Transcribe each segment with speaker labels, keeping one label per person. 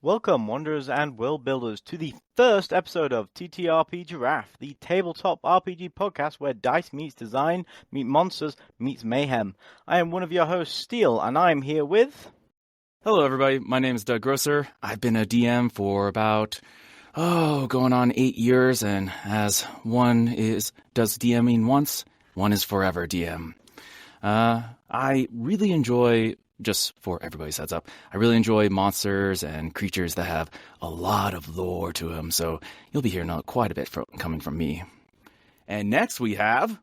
Speaker 1: Welcome, wanderers and world builders, to the first episode of TTRPGiraffe, the tabletop RPG podcast where dice meets design, meet monsters, meets mayhem. I am one of your hosts, Steele, and I am here with...
Speaker 2: Hello, everybody. My name is Doug Grosser. I've been a DM for about, going on 8 years, and as one does DMing once, one is forever DM. I really enjoy... Just for everybody's heads up, I really enjoy monsters and creatures that have a lot of lore to them, so you'll be hearing quite a bit coming from me. And next we have...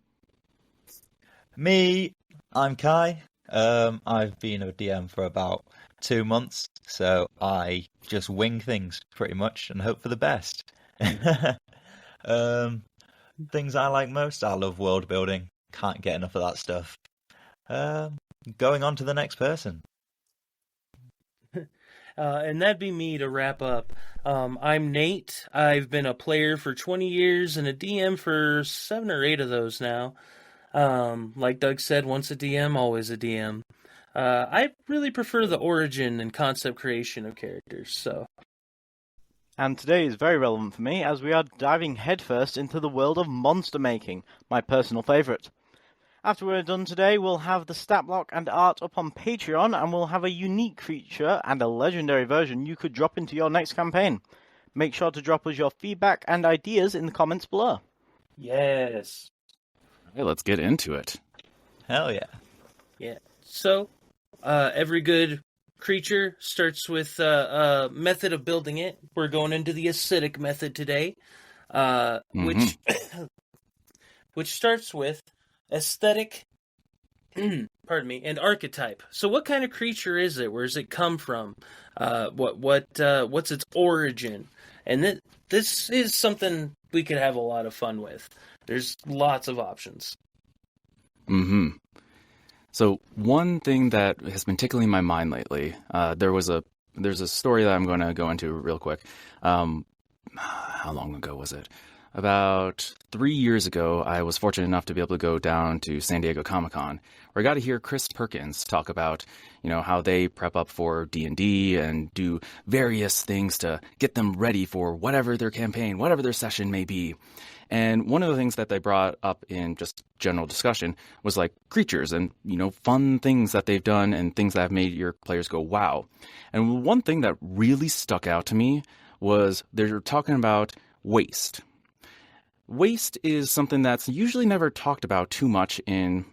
Speaker 3: Me, I'm Kai. I've been a DM for about 2 months, so I just wing things pretty much and hope for the best. Things I like most, I love world building. Can't get enough of that stuff. Going on to the next person.
Speaker 4: And that'd be me to wrap up. I'm Nate. I've been a player for 20 years and a DM for 7 or 8 of those now. Like Doug said, once a DM, always a DM. I really prefer the origin and concept creation of characters, so...
Speaker 1: And today is very relevant for me, as we are diving headfirst into the world of monster making, my personal favourite. After we're done today, we'll have the stat block and art up on Patreon, and we'll have a unique creature and a legendary version you could drop into your next campaign. Make sure to drop us your feedback and ideas in the comments below.
Speaker 4: Yes.
Speaker 2: Hey, let's get into it.
Speaker 3: Hell yeah.
Speaker 4: Yeah. So, every good creature starts with a method of building it. We're going into the A.C.I.D.I.C method today, which starts with aesthetic, pardon me, and archetype. So what kind of creature is it? Where does it come from? What's its origin? And this is something we could have a lot of fun with. There's lots of options.
Speaker 2: So one thing that has been tickling my mind lately, there's a story that I'm going to go into real quick. How long ago was it? About 3 years ago, I was fortunate enough to be able to go down to San Diego Comic-Con, where I got to hear Chris Perkins talk about, how they prep up for D&D and do various things to get them ready for whatever their campaign, whatever their session may be. And one of the things that they brought up in just general discussion was like creatures and, fun things that they've done and things that have made your players go, wow. And one thing that really stuck out to me was they're talking about waste. Waste is something that's usually never talked about too much in,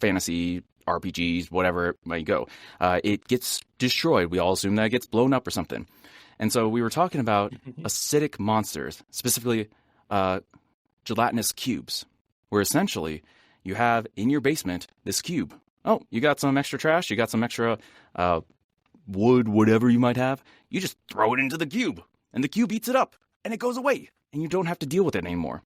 Speaker 2: fantasy, RPGs, whatever it might go. It gets destroyed. We all assume that it gets blown up or something. And so we were talking about acidic monsters, specifically gelatinous cubes, where essentially you have in your basement this cube. Oh, you got some extra trash, you got some extra wood, whatever you might have. You just throw it into the cube, and the cube eats it up, and it goes away. And you don't have to deal with it anymore.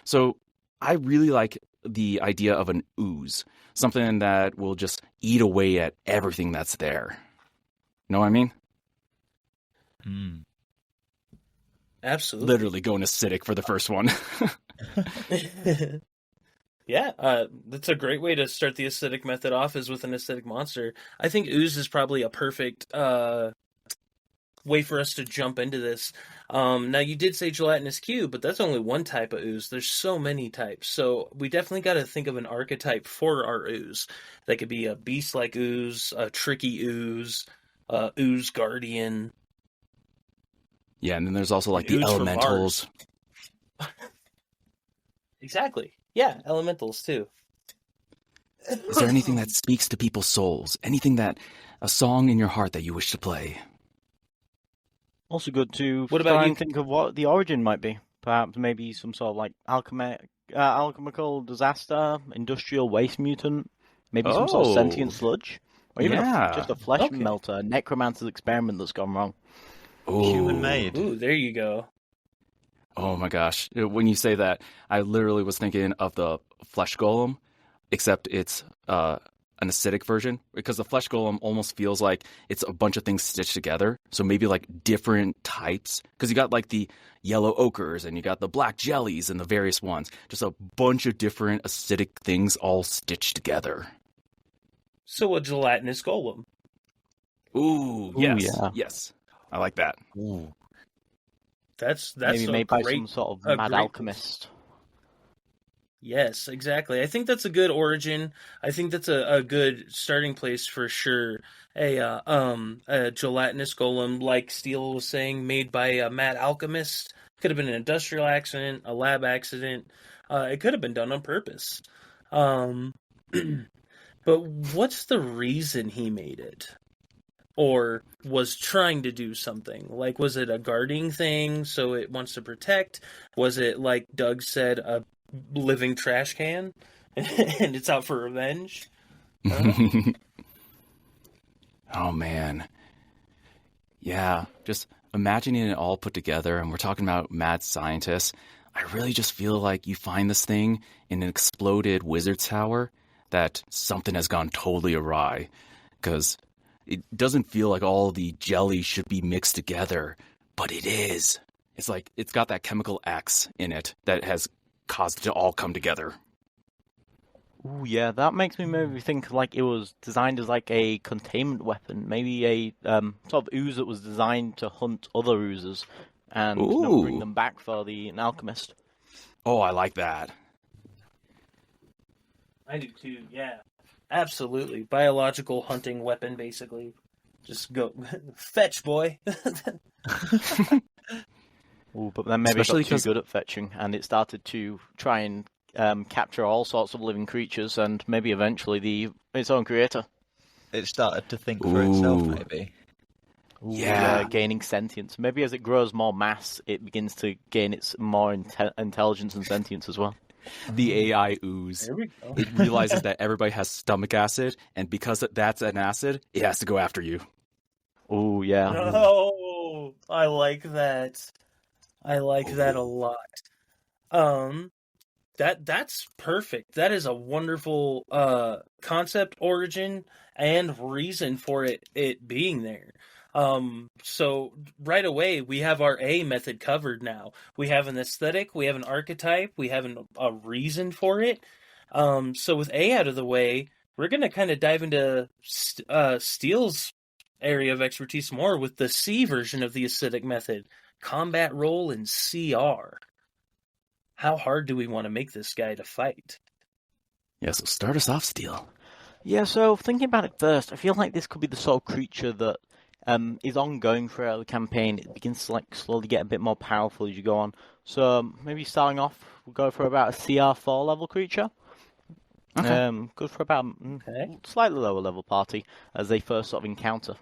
Speaker 2: So I really like the idea of an ooze, something that will just eat away at everything that's there. Know what I mean?
Speaker 4: Absolutely.
Speaker 2: Literally going acidic for the first one.
Speaker 4: Yeah, that's a great way to start the acidic method off, is with an acidic monster. I think ooze is probably a perfect way for us to jump into this. Now, you did say gelatinous cube, but that's only one type of ooze. There's so many types. So we definitely got to think of an archetype for our ooze. That could be a beast-like ooze, a tricky ooze, ooze guardian.
Speaker 2: Yeah, and then there's also like the elementals.
Speaker 4: Exactly. Yeah, elementals too.
Speaker 2: Is there anything that speaks to people's souls? Anything a song in your heart that you wish to play?
Speaker 1: Also good to
Speaker 4: What
Speaker 1: try
Speaker 4: about
Speaker 1: and
Speaker 4: you?
Speaker 1: think of what the origin might be. Perhaps maybe some sort of like alchemical disaster, industrial waste mutant, maybe some sort of sentient sludge, or even just a flesh melter, a necromancer's experiment that's gone wrong.
Speaker 3: Human-made.
Speaker 4: Ooh, there you go.
Speaker 2: Oh my gosh. When you say that, I literally was thinking of the flesh golem, except it's an acidic version, because the flesh golem almost feels like it's a bunch of things stitched together. So maybe like different types, because you got like the yellow ochres and you got the black jellies and the various ones. Just a bunch of different acidic things all stitched together.
Speaker 4: So a gelatinous golem.
Speaker 2: Ooh, yes,
Speaker 1: yeah.
Speaker 2: yes. I like that.
Speaker 3: Ooh.
Speaker 4: That's
Speaker 1: Maybe
Speaker 4: a
Speaker 1: made by
Speaker 4: great,
Speaker 1: some sort of
Speaker 4: a
Speaker 1: mad
Speaker 4: great
Speaker 1: alchemist.
Speaker 4: Yes, exactly. I think that's a good origin. I think that's a good starting place for sure. A gelatinous golem, like Steele was saying, made by a mad alchemist. Could have been an industrial accident, a lab accident. It could have been done on purpose. Um, but what's the reason he made it? Or was trying to do something? Like, was it a guarding thing, so it wants to protect? Was it, like Doug said, a living trash can, and it's out for revenge?
Speaker 2: Oh man, yeah. Just imagining it all put together, and we're talking about mad scientists. I really just feel like you find this thing in an exploded wizard's tower, that something has gone totally awry, because it doesn't feel like all the jelly should be mixed together, but it is. It's like it's got that chemical X in it that has caused it to all come together.
Speaker 1: Ooh, yeah, that makes me maybe think like it was designed as like a containment weapon, maybe a sort of ooze that was designed to hunt other oozes and bring
Speaker 2: Ooh.
Speaker 1: them back for an alchemist.
Speaker 2: Oh, I like that.
Speaker 4: I do too. Yeah, absolutely. Biological hunting weapon, basically. Just go fetch, boy.
Speaker 1: Ooh, but then maybe
Speaker 2: Especially
Speaker 1: it got too
Speaker 2: 'cause-
Speaker 1: good at fetching, and it started to try and capture all sorts of living creatures, and maybe eventually its own creator.
Speaker 3: It started to think for itself,
Speaker 2: Ooh.
Speaker 3: maybe.
Speaker 1: Ooh,
Speaker 2: Yeah.
Speaker 1: gaining sentience. Maybe as it grows more mass, it begins to gain its more intelligence and sentience as well.
Speaker 2: The AI ooze.
Speaker 4: There we go.
Speaker 2: It realizes that everybody has stomach acid, and because that's an acid, it has to go after you.
Speaker 1: Oh yeah.
Speaker 4: Oh, I like that. I like that a lot. That's perfect. That is a wonderful concept, origin, and reason for it being there. So right away we have our A method covered now. We have an aesthetic, we have an archetype, we have a reason for it. So with A out of the way, we're gonna kind of dive into Steele's area of expertise more with the C version of the aesthetic method, combat roll and CR. How hard do we want to make this guy to fight?
Speaker 2: Yeah, so start us off, Steel.
Speaker 1: Yeah, so thinking about it first, I feel like this could be the sort of creature that is ongoing throughout the campaign. It begins to like slowly get a bit more powerful as you go on. So maybe starting off, we'll go for about a CR4 level creature.
Speaker 2: Okay.
Speaker 1: Good for about
Speaker 4: Okay.
Speaker 1: slightly lower level party as they first sort of encounter.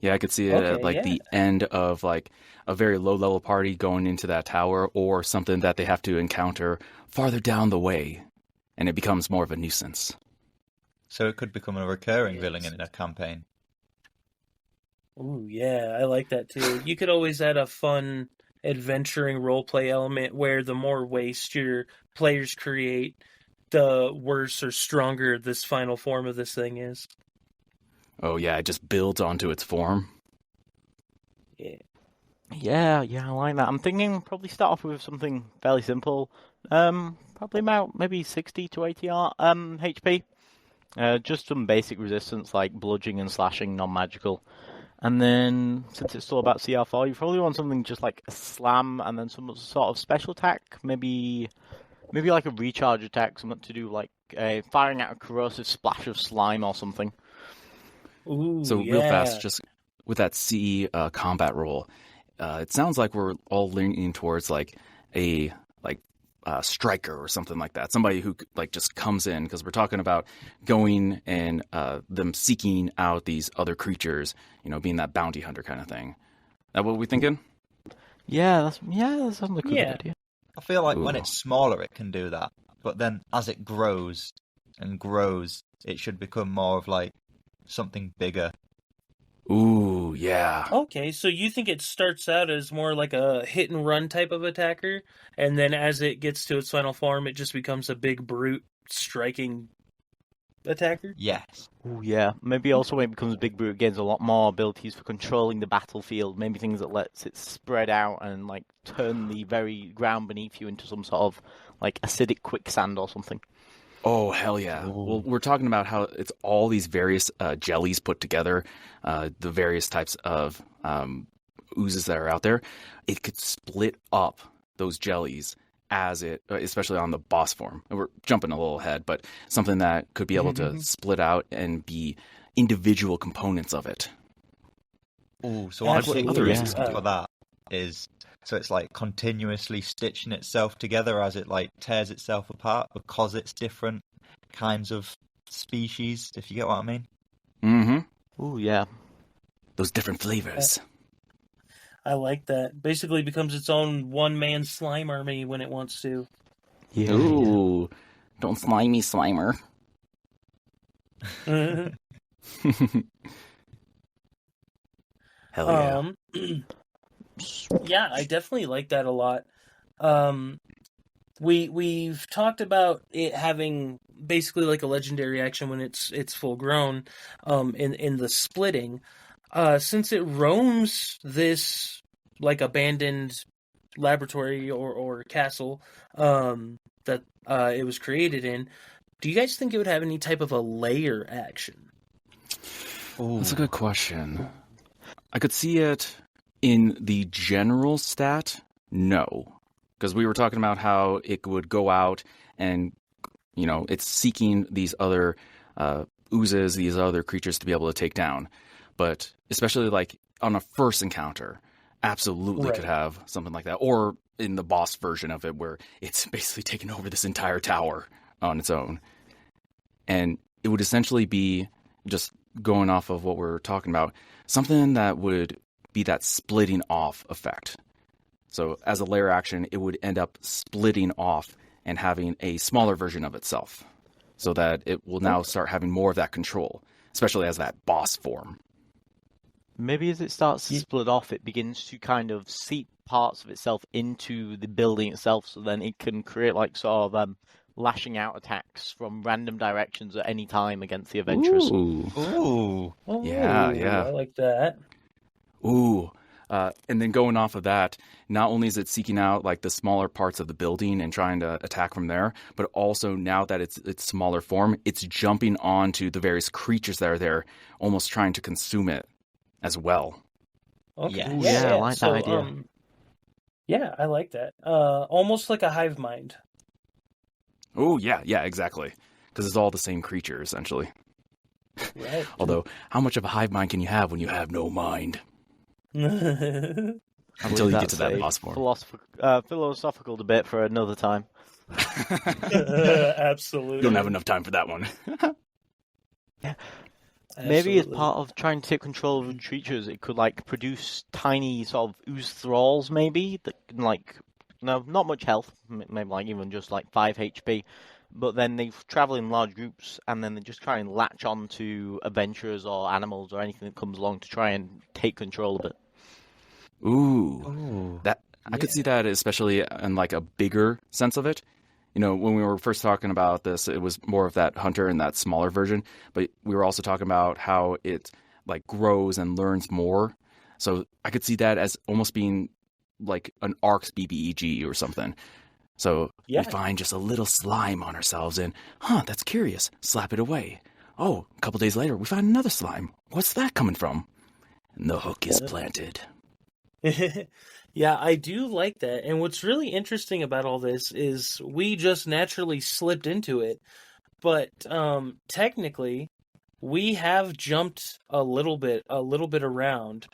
Speaker 2: Yeah, I could see it
Speaker 4: Okay,
Speaker 2: at like
Speaker 4: yeah.
Speaker 2: the end of like a very low level party going into that tower, or something that they have to encounter farther down the way, and it becomes more of a nuisance.
Speaker 3: So it could become a recurring
Speaker 4: Yes.
Speaker 3: villain in a campaign.
Speaker 4: Ooh, yeah, I like that too. You could always add a fun adventuring roleplay element where the more waste your players create, the worse or stronger this final form of this thing is.
Speaker 2: Oh yeah, it just builds onto its form.
Speaker 4: Yeah.
Speaker 1: Yeah, I like that. I'm thinking probably start off with something fairly simple. Probably about maybe 60 to 80 HP. Just some basic resistance like bludgeoning and slashing, non-magical. And then, since it's still about CR4, you probably want something just like a slam and then some sort of special attack. Maybe like a recharge attack, something to do like firing out a corrosive splash of slime or something.
Speaker 4: Ooh,
Speaker 2: So
Speaker 4: yeah.
Speaker 2: real fast, just with that C combat roll, it sounds like we're all leaning towards like a striker or something like that. Somebody who like just comes in, because we're talking about going and them seeking out these other creatures, being that bounty hunter kind of thing. That what we thinking?
Speaker 1: Yeah, that sounds like a good
Speaker 4: Yeah.
Speaker 1: idea.
Speaker 3: I feel like when
Speaker 2: Ooh.
Speaker 3: it's smaller, it can do that. But then as it grows and grows, it should become more of like something bigger.
Speaker 2: Ooh, yeah.
Speaker 4: Okay, so you think it starts out as more like a hit and run type of attacker, and then as it gets to its final form, it just becomes a big brute striking attacker?
Speaker 3: Yes.
Speaker 1: Ooh, yeah. Maybe also when it becomes Big Brute, it gains a lot more abilities for controlling the battlefield. Maybe things that lets it spread out and like turn the very ground beneath you into some sort of like acidic quicksand or something.
Speaker 2: Oh, hell yeah.
Speaker 3: Ooh.
Speaker 2: Well, we're talking about how it's all these various jellies put together, the various types of oozes that are out there. It could split up those jellies as it, especially on the boss form. And we're jumping a little ahead, but something that could be able to split out and be individual components of it.
Speaker 3: Oh, so one
Speaker 4: Absolutely,
Speaker 3: particular
Speaker 2: yeah.
Speaker 3: reason for that is so it's like continuously stitching itself together as it like tears itself apart because it's different kinds of species, if you get what I mean.
Speaker 2: Mm-hmm.
Speaker 1: Ooh, yeah.
Speaker 2: Those different flavors.
Speaker 4: I like that. Basically becomes its own one-man slime army when it wants to.
Speaker 1: Yeah.
Speaker 2: Ooh. Don't slime me, Slimer. Hell yeah.
Speaker 4: Yeah, I definitely like that a lot. We've talked about it having basically like a legendary action when it's full grown, in the splitting. Since it roams this like abandoned laboratory or castle that it was created in, do you guys think it would have any type of a layer action?
Speaker 2: That's a good question. I could see it in the general stat, no. Because we were talking about how it would go out and, it's seeking these other oozes, these other creatures to be able to take down. But especially like on a first encounter, absolutely could have something like that. Or in the boss version of it where it's basically taking over this entire tower on its own. And it would essentially be, just going off of what we're talking about, something that would be that splitting off effect. So as a layer action, it would end up splitting off and having a smaller version of itself, so that it will now start having more of that control, especially as that boss form.
Speaker 1: Maybe as it starts to split off, it begins to kind of seep parts of itself into the building itself, so then it can create like sort of lashing out attacks from random directions at any time against the adventurers.
Speaker 3: Ooh.
Speaker 2: Yeah.
Speaker 4: I like that.
Speaker 2: Ooh. And then going off of that, not only is it seeking out like the smaller parts of the building and trying to attack from there, but also now that it's smaller form, it's jumping onto the various creatures that are there, almost trying to consume it as well.
Speaker 4: Okay.
Speaker 3: Yeah.
Speaker 1: I like that idea.
Speaker 4: Yeah, I like that. Almost like a hive mind.
Speaker 2: Oh, yeah, exactly. Because it's all the same creature, essentially.
Speaker 4: Right.
Speaker 2: Although, how much of a hive mind can you have when you have no mind? Until you get to that boss form.
Speaker 1: Philosophical debate for another time.
Speaker 4: Absolutely.
Speaker 2: You don't have enough time for that one.
Speaker 1: Maybe as part of trying to take control of the creatures, it could like produce tiny sort of ooze thralls, maybe that can not much health, maybe like even just like 5 HP, but then they travel in large groups and then they just try and latch on to adventurers or animals or anything that comes along to try and take control of it.
Speaker 2: Ooh. That I could see that, especially in like a bigger sense of it. When we were first talking about this, it was more of that hunter and that smaller version, but we were also talking about how it like grows and learns more. So I could see that as almost being like an ARC's BBEG or something. So we find just a little slime on ourselves and, that's curious. Slap it away. Oh, a couple days later, we find another slime. What's that coming from? And the hook is planted.
Speaker 4: Yeah, I do like that. And what's really interesting about all this is we just naturally slipped into it. But technically, we have jumped a little bit around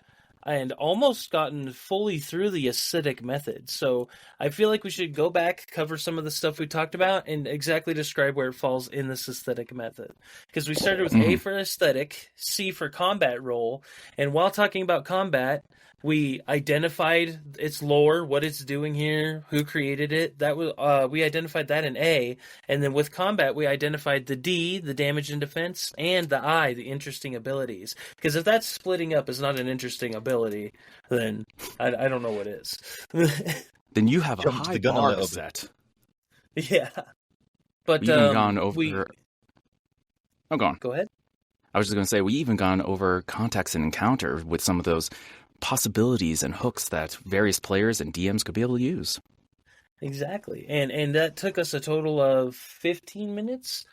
Speaker 4: and almost gotten fully through the acidic method. So I feel like we should go back, cover some of the stuff we talked about, and exactly describe where it falls in this aesthetic method. Because we started with A for aesthetic, C for combat role, and while talking about combat, we identified its lore, what it's doing here, who created it. That was we identified that in A, and then with combat we identified the D, the damage and defense, and the I, the interesting abilities. Because if that's splitting up is not an interesting ability, then I don't know what is.
Speaker 2: Then you have a
Speaker 3: Jumped
Speaker 2: high
Speaker 3: the gun a
Speaker 2: bar
Speaker 3: little
Speaker 2: set.
Speaker 4: Yeah, but
Speaker 2: We even gone over.
Speaker 4: we
Speaker 2: Oh, go on.
Speaker 4: go ahead.
Speaker 2: I was just going to say, we even gone over context and encounter with some of those possibilities and hooks that various players and DMs could be able to use.
Speaker 4: Exactly. And that took us a total of 15 minutes.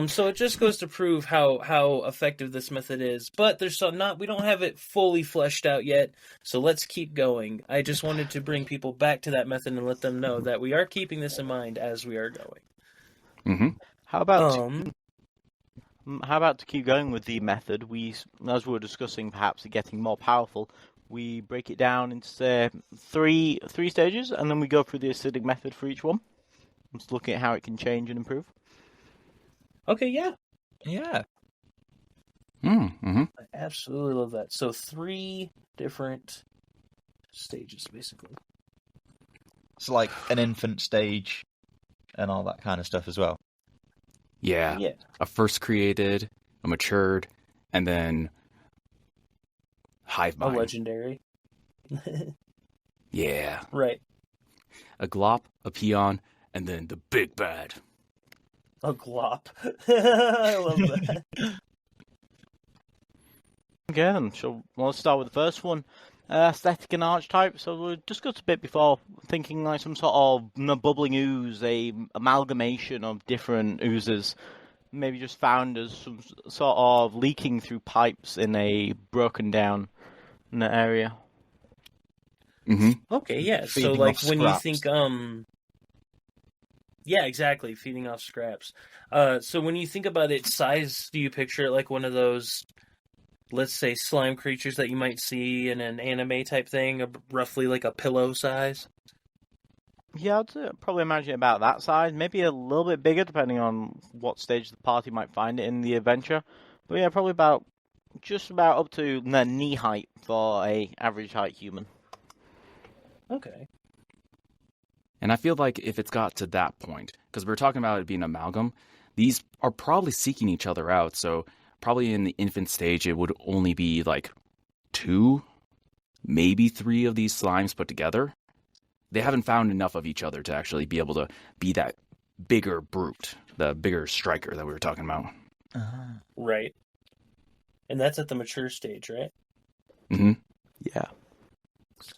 Speaker 4: So it just goes to prove how effective this method is. But there's we don't have it fully fleshed out yet. So let's keep going. I just wanted to bring people back to that method and let them know that we are keeping this in mind as we are going.
Speaker 2: Mm-hmm.
Speaker 1: How about to keep going with the method? As we were discussing, perhaps it getting more powerful, we break it down into say three stages, and then we go through the acidic method for each one. I'm just looking at how it can change and improve.
Speaker 4: Okay, yeah.
Speaker 3: Yeah.
Speaker 2: Mm-hmm.
Speaker 4: I absolutely love that. So 3 different stages, basically.
Speaker 3: It's like an infant stage and all that kind of stuff as well.
Speaker 2: Yeah. A first created, a matured, and then hive
Speaker 4: A
Speaker 2: mind.
Speaker 4: legendary.
Speaker 2: Yeah.
Speaker 4: Right.
Speaker 2: A glop, a peon, and then the big bad.
Speaker 4: A glop. I love that.
Speaker 1: Okay, then. So let's start with the first one. Aesthetic and archetype. So we discussed a bit before, thinking like some sort of bubbling ooze, a amalgamation of different oozes, maybe just found as some sort of leaking through pipes in a broken down area.
Speaker 2: Mm-hmm.
Speaker 4: Okay, yeah. So
Speaker 3: Feeding
Speaker 4: like
Speaker 3: off
Speaker 4: when you
Speaker 3: scraps.
Speaker 4: think yeah, exactly, feeding off scraps. So when you think about its size, do you picture it like one of those, let's say, slime creatures that you might see in an anime type thing, roughly like a pillow size?
Speaker 1: Yeah, I'd probably imagine it about that size, maybe a little bit bigger depending on what stage the party might find it in the adventure. But yeah, probably just about up to knee height for a average height human.
Speaker 4: Okay.
Speaker 2: And I feel like if it's got to that point, because we're talking about it being amalgam, these are probably seeking each other out. So probably in the infant stage, it would only be like 2, maybe 3 of these slimes put together. They haven't found enough of each other to actually be able to be that bigger brute, the bigger striker that we were talking about.
Speaker 4: Right. And that's at the mature stage, right?
Speaker 2: Mm-hmm.
Speaker 1: Yeah.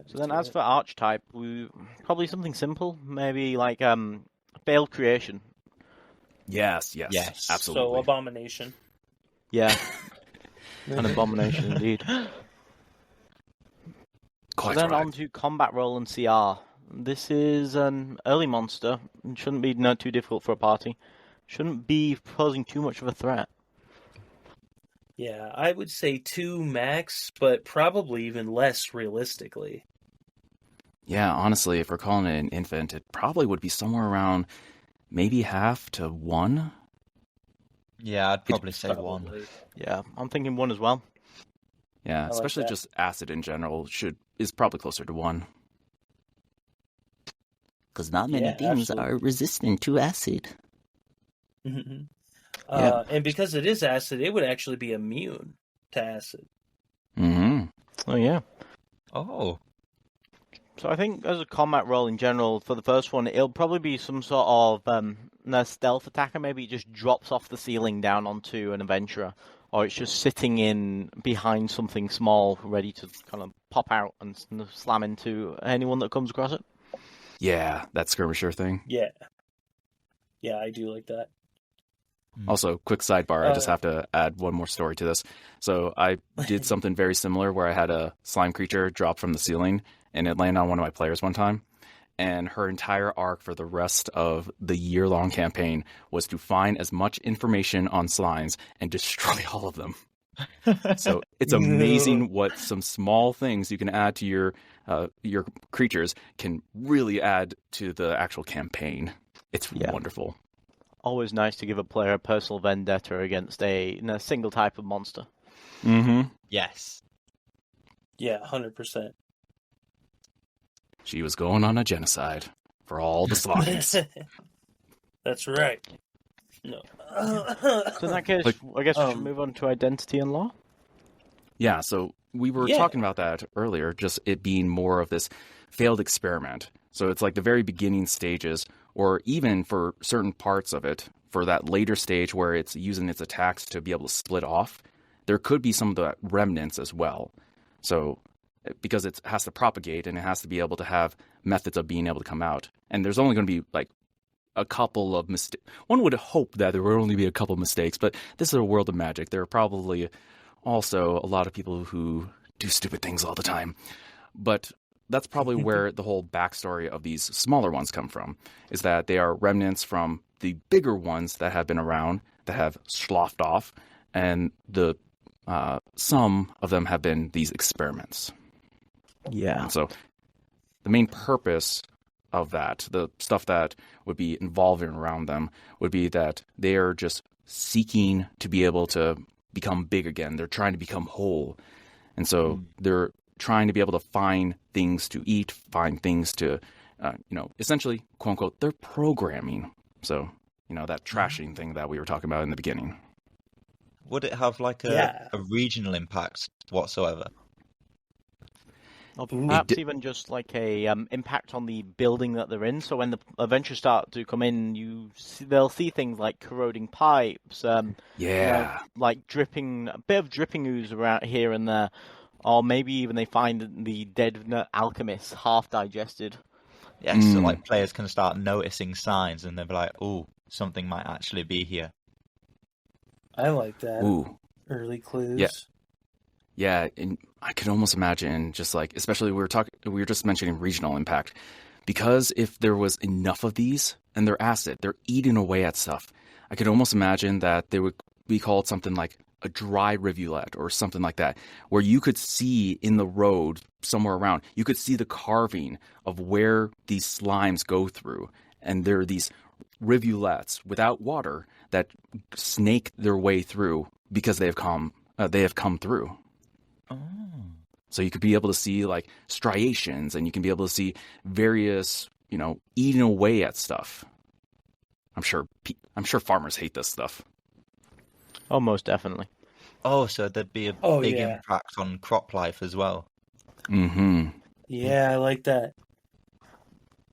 Speaker 1: So then as for archetype, we probably something simple, maybe like failed creation.
Speaker 2: Yes, absolutely.
Speaker 4: So abomination.
Speaker 1: Yeah. An abomination indeed.
Speaker 2: Quite
Speaker 1: so then
Speaker 2: right.
Speaker 1: on to combat roll and CR. This is an early monster. It shouldn't be too difficult for a party. Shouldn't be posing too much of a threat.
Speaker 4: Yeah, I would say 2 max, but probably even less realistically.
Speaker 2: Yeah, honestly, if we're calling it an infant, it probably would be somewhere around maybe half to 1.
Speaker 3: Yeah, I'd probably say 1.
Speaker 1: Yeah, I'm thinking 1 as well.
Speaker 2: Yeah,
Speaker 4: like
Speaker 2: especially
Speaker 4: that.
Speaker 2: just acid in general is probably closer to 1.
Speaker 5: Because not many things are resistant to acid.
Speaker 4: Mm-hmm.
Speaker 1: Yeah.
Speaker 4: And because it is acid, it would actually be immune to acid.
Speaker 2: Mm-hmm.
Speaker 1: Oh, yeah.
Speaker 3: Oh.
Speaker 1: So I think as a combat role in general, for the first one, it'll probably be some sort of a stealth attacker. Maybe it just drops off the ceiling down onto an adventurer. Or it's just sitting in behind something small, ready to kind of pop out and slam into anyone that comes across it.
Speaker 2: Yeah, that skirmisher thing.
Speaker 4: Yeah. Yeah, I do like that.
Speaker 2: Also, quick sidebar, I just have to add one more story to this. So I did something very similar where I had a slime creature drop from the ceiling, and it landed on one of my players one time. And her entire arc for the rest of the year-long campaign was to find as much information on slimes and destroy all of them. So it's amazing what some small things you can add to your creatures can really add to the actual campaign. It's wonderful.
Speaker 1: Always nice to give a player a personal vendetta against a single type of monster.
Speaker 2: Mm-hmm.
Speaker 3: Yes.
Speaker 4: Yeah, 100%.
Speaker 2: She was going on a genocide for all the slimes.
Speaker 4: That's right. No.
Speaker 1: So in that case, I guess we should move on to identity and law.
Speaker 2: Yeah, so we were talking about that earlier, just it being more of this failed experiment. So it's like the very beginning stages, or even for certain parts of it, for that later stage where it's using its attacks to be able to split off, there could be some of the remnants as well. So because it has to propagate and it has to be able to have methods of being able to come out. And there's only going to be like a couple of mistakes. One would hope that there would only be a couple of mistakes, but this is a world of magic. There are probably also a lot of people who do stupid things all the time. But that's probably where the whole backstory of these smaller ones come from, is that they are remnants from the bigger ones that have been around, that have sloughed off, and some of them have been these experiments.
Speaker 1: Yeah.
Speaker 2: And so the main purpose of that, the stuff that would be involving around them, would be that they are just seeking to be able to become big again. They're trying to become whole. And so they're trying to be able to find things to eat, find things to, essentially, quote unquote, they're programming. So, that trashing thing that we were talking about in the beginning.
Speaker 3: Would it have like a regional impact whatsoever?
Speaker 1: Or perhaps even just like a impact on the building that they're in. So when the adventurers start to come in, they'll see things like corroding pipes, like dripping, a bit of dripping ooze around here and there, or maybe even they find the dead alchemist half digested.
Speaker 3: Yeah, so like players can start noticing signs, and they'll be like, "Oh, something might actually be here."
Speaker 4: I like that.
Speaker 2: Ooh.
Speaker 4: Early clues.
Speaker 2: Yeah. Yeah, and I could almost imagine just like, especially we were just mentioning regional impact, because if there was enough of these and they're acid, they're eating away at stuff. I could almost imagine that they would be called something like a dry rivulet or something like that, where you could see in the road somewhere around, you could see the carving of where these slimes go through, and there are these rivulets without water that snake their way through because they have come through.
Speaker 3: Oh.
Speaker 2: So you could be able to see like striations, and you can be able to see various, eating away at stuff. I'm sure farmers hate this stuff.
Speaker 1: Oh, most definitely.
Speaker 3: Oh, so there'd be a big impact on crop life as well.
Speaker 2: Mm-hmm.
Speaker 4: Yeah, I like that.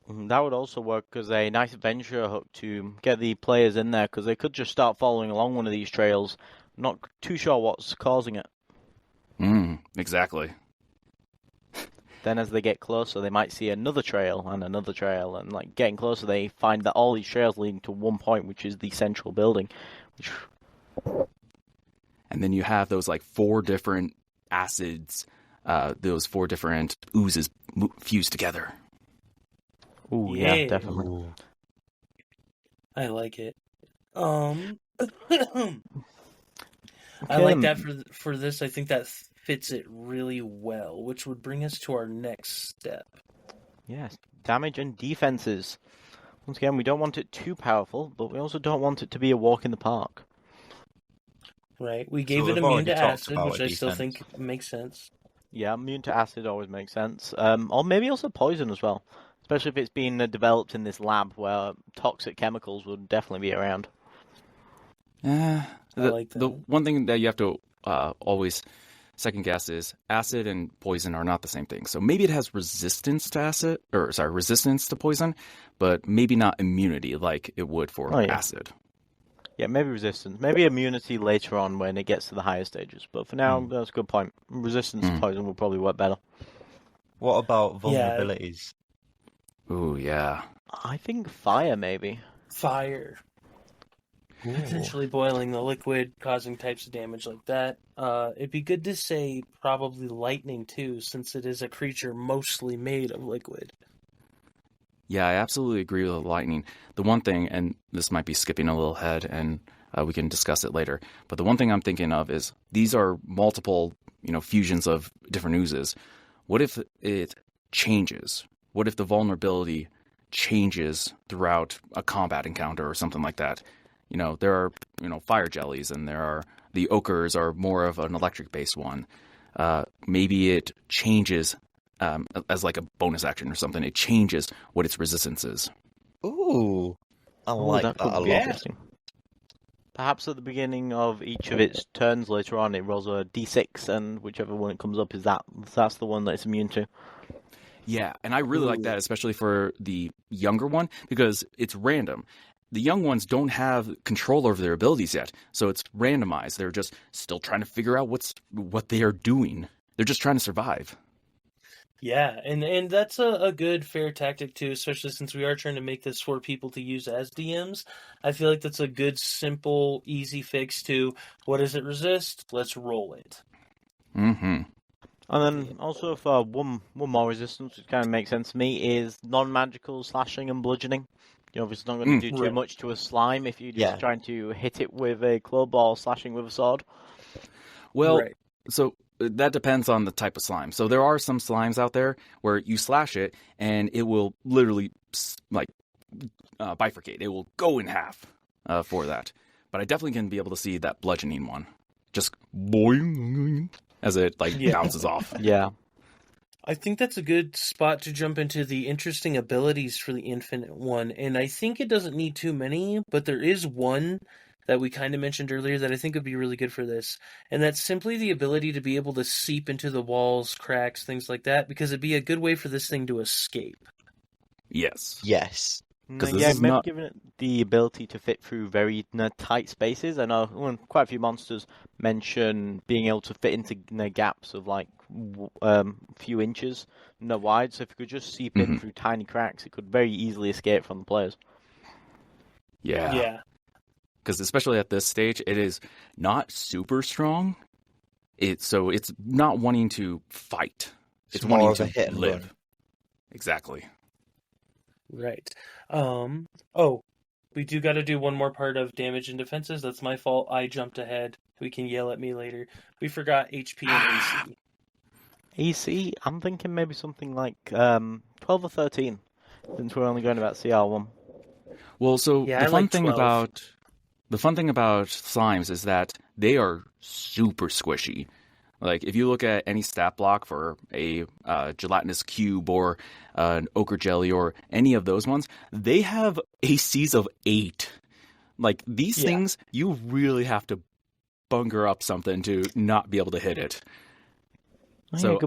Speaker 1: That would also work as a nice adventure hook to get the players in there, because they could just start following along one of these trails, not too sure what's causing it.
Speaker 2: Exactly.
Speaker 1: Then as they get closer, they might see another trail, and like getting closer, they find that all these trails leading to one point, which is the central building.
Speaker 2: And then you have those like 4 different acids, those 4 different oozes fused together.
Speaker 1: Ooh, yeah, definitely.
Speaker 3: Ooh.
Speaker 4: I like it. I like that for this. I think that fits it really well, which would bring us to our next step.
Speaker 1: Yes, damage and defenses. Once again, we don't want it too powerful, but we also don't want it to be a walk in the park.
Speaker 4: Right. We gave
Speaker 3: So
Speaker 4: it
Speaker 3: we've
Speaker 4: immune
Speaker 3: already
Speaker 4: to
Speaker 3: talked
Speaker 4: acid,
Speaker 3: about
Speaker 4: which
Speaker 3: a
Speaker 4: I still
Speaker 3: defense.
Speaker 4: think makes sense.
Speaker 1: Yeah, immune to acid always makes sense. Or maybe also poison as well. Especially if it's been developed in this lab where toxic chemicals would definitely be around.
Speaker 4: I like that.
Speaker 2: The one thing that you have to always second guess is acid and poison are not the same thing. So maybe it has resistance to poison, but maybe not immunity like it would for acid.
Speaker 1: Yeah, maybe resistance. Maybe immunity later on when it gets to the higher stages. But for now, that's a good point. Resistance to poison will probably work better.
Speaker 3: What about vulnerabilities?
Speaker 2: Ooh, yeah.
Speaker 1: I think fire, maybe.
Speaker 4: Fire.
Speaker 1: Ooh.
Speaker 4: Potentially boiling the liquid, causing types of damage like that. It'd be good to say probably lightning too, since it is a creature mostly made of liquid.
Speaker 2: Yeah, I absolutely agree with lightning. The one thing, and this might be skipping a little ahead, and we can discuss it later, but the one thing I'm thinking of is these are multiple, fusions of different oozes. What if it changes? What if the vulnerability changes throughout a combat encounter or something like that? There are, fire jellies, and the ochres are more of an electric-based one. Maybe it changes as like a bonus action or something. It changes what its resistance is.
Speaker 3: Ooh, I like that a lot.
Speaker 1: Interesting. Perhaps at the beginning of each of its turns later on, it rolls a d6, and whichever one it comes up is that's the one that it's immune to.
Speaker 2: Yeah, and I really like that, especially for the younger one, because it's random. The young ones don't have control over their abilities yet, so it's randomized. They're just still trying to figure out what they are doing. They're just trying to survive.
Speaker 4: Yeah, and that's a good fair tactic too, especially since we are trying to make this for people to use as DMs. I feel like that's a good, simple, easy fix to what does it resist? Let's roll it.
Speaker 2: Mm-hmm.
Speaker 1: And then also for one more resistance, which kind of makes sense to me, is non-magical slashing and bludgeoning. You're obviously not going to do too
Speaker 4: Right.
Speaker 1: much to a slime if you're just
Speaker 3: Yeah.
Speaker 1: trying to hit it with a club or slashing with a sword.
Speaker 2: Well,
Speaker 4: Right.
Speaker 2: so that depends on the type of slime. So there are some slimes out there where you slash it and it will literally bifurcate. It will go in half for that. But I definitely can be able to see that bludgeoning one. Just boing as it bounces off.
Speaker 1: Yeah.
Speaker 4: I think that's a good spot to jump into the interesting abilities for the infinite one. And I think it doesn't need too many, but there is one that we kind of mentioned earlier that I think would be really good for this. And that's simply the ability to be able to seep into the walls, cracks, things like that, because it'd be a good way for this thing to escape.
Speaker 2: Yes.
Speaker 3: Yes.
Speaker 2: 'Cause this
Speaker 1: Yeah,
Speaker 2: is
Speaker 1: maybe
Speaker 2: not-
Speaker 1: giving it the ability to fit through very tight spaces. I know quite a few monsters mention being able to fit into gaps of few inches wide. So if you could just seep in through tiny cracks, it could very easily escape from the players.
Speaker 2: Yeah. Because especially at this stage, it is not super strong. It's not wanting to fight. It's
Speaker 3: more
Speaker 2: wanting
Speaker 3: of a
Speaker 2: to
Speaker 3: hit and
Speaker 2: live.
Speaker 3: run.
Speaker 2: Exactly.
Speaker 4: Right. We do got to do one more part of damage and defenses. That's my fault. I jumped ahead. We can yell at me later. We forgot HP and AC.
Speaker 1: AC, I'm thinking maybe something like 12 or 13, since we're only going about CR1.
Speaker 2: Well, so
Speaker 4: Yeah,
Speaker 2: the
Speaker 4: I
Speaker 2: fun
Speaker 4: like
Speaker 2: thing
Speaker 4: 12.
Speaker 2: about slimes is that they are super squishy. Like if you look at any stat block for a gelatinous cube or an ochre jelly or any of those ones, they have ACs of 8. Like these things, you really have to bunger up something to not be able to hit it. So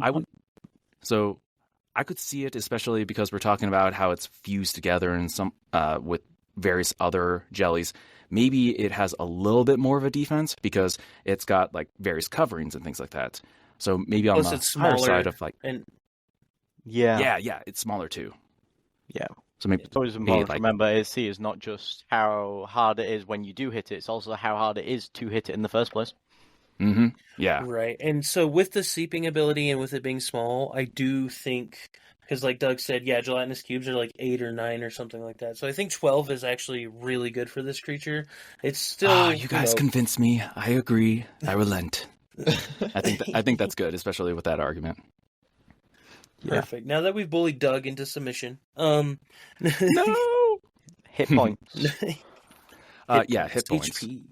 Speaker 2: I could see it, especially because we're talking about how it's fused together and some with various other jellies. Maybe it has a little bit more of a defense because it's got various coverings and things like that. So maybe on
Speaker 4: Plus
Speaker 2: the
Speaker 4: it's
Speaker 2: higher
Speaker 4: smaller
Speaker 2: side of
Speaker 1: Yeah.
Speaker 2: yeah, it's smaller too.
Speaker 1: Yeah.
Speaker 2: So maybe
Speaker 1: It's always important to remember AC is not just how hard it is when you do hit it, it's also how hard it is to hit it in the first place.
Speaker 2: Mm-hmm. Yeah.
Speaker 4: Right. And so with the seeping ability and with it being small, I do think, because like Doug said, gelatinous cubes are 8 or 9 or something like that. So I think 12 is actually really good for this creature. It's still...
Speaker 2: you guys convinced me. I agree. I relent. I think that's good, especially with that argument.
Speaker 4: Perfect. Now that we've bullied Doug into submission,
Speaker 2: No.
Speaker 1: Hit points.
Speaker 2: Hit points.
Speaker 4: HP.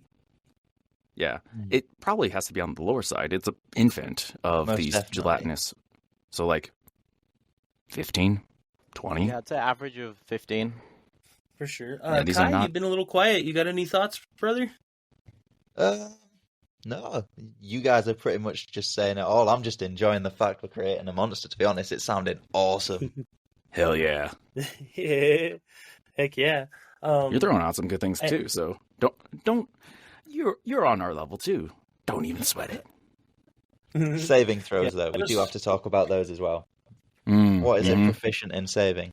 Speaker 2: Yeah, it probably has to be on the lower side. It's an infant of
Speaker 3: Most
Speaker 2: these
Speaker 3: definitely.
Speaker 2: gelatinous. So 15, 20.
Speaker 1: Yeah, I'd say average of 15.
Speaker 4: For sure.
Speaker 2: these are
Speaker 4: Kai,
Speaker 2: not-
Speaker 4: you've been a little quiet. You got any thoughts, brother?
Speaker 3: No, you guys are pretty much just saying it all. I'm just enjoying the fact we're creating a monster, to be honest. It sounded awesome.
Speaker 2: Hell yeah.
Speaker 4: Heck yeah.
Speaker 2: You're throwing out some good things too, so don't you're on our level too. Don't even sweat it.
Speaker 3: Saving throws, though. We do have to talk about those as well. What is it proficient in saving?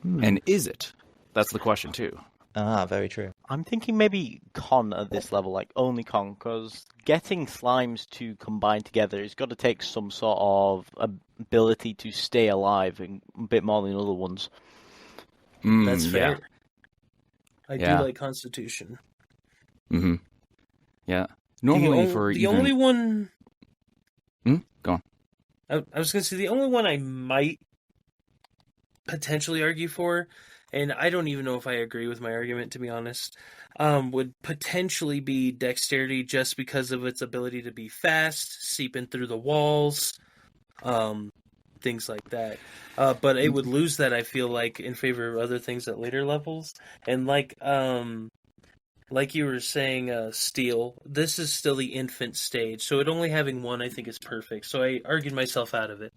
Speaker 2: And is it? That's the question too.
Speaker 3: Ah, very true.
Speaker 1: I'm thinking maybe con at this level, only con, because getting slimes to combine together, it's got to take some sort of ability to stay alive, and a bit more than other ones.
Speaker 4: That's fair.
Speaker 2: Yeah.
Speaker 4: I
Speaker 2: Yeah.
Speaker 4: do like Constitution.
Speaker 2: Mm-hmm. Yeah. Normally
Speaker 4: the only one...
Speaker 2: Go on.
Speaker 4: I was going to say the only one I might potentially argue for, and I don't even know if I agree with my argument, to be honest, would potentially be Dexterity, just because of its ability to be fast, seeping through the walls, things like that. But it would lose that, I feel like, in favor of other things at later levels. And like you were saying, Steel, this is still the infant stage, so it only having one, I think, is perfect. So I argued myself out of it.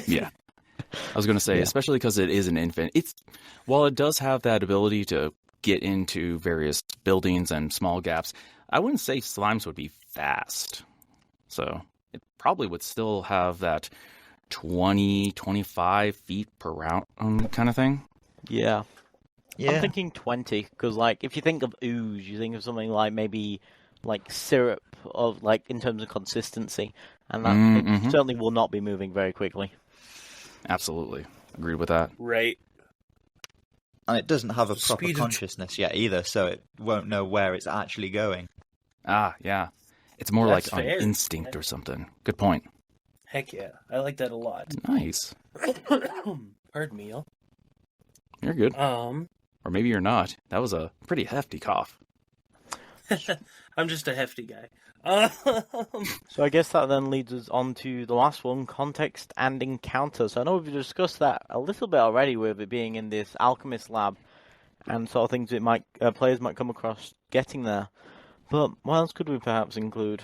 Speaker 2: Yeah. I was going to say, especially because it is an infant, while it does have that ability to get into various buildings and small gaps, I wouldn't say slimes would be fast. So it probably would still have that 20, 25 feet per round kind of thing.
Speaker 1: Yeah.
Speaker 3: Yeah.
Speaker 1: I'm thinking 20, because, like, if you think of ooze, you think of something like maybe, like, syrup, of like, in terms of consistency, and that it certainly will not be moving very quickly.
Speaker 2: Absolutely. Agreed with that.
Speaker 4: Right.
Speaker 3: And it doesn't have a proper
Speaker 4: Speed of
Speaker 3: consciousness yet either, so it won't know where it's actually going.
Speaker 2: Ah, yeah. It's more
Speaker 4: That's
Speaker 2: like on
Speaker 4: fair.
Speaker 2: instinct or something. Good point.
Speaker 4: Heck yeah. I like that a lot.
Speaker 2: Nice.
Speaker 4: Pardon me, y'all.
Speaker 2: You're good. Or maybe you're not. That was a pretty hefty cough.
Speaker 4: I'm just a hefty guy.
Speaker 1: So I guess that then leads us on to the last one, context and encounter. So I know we've discussed that a little bit already with it being in this alchemist lab and sort of things it might players might come across getting there. But what else could we perhaps include?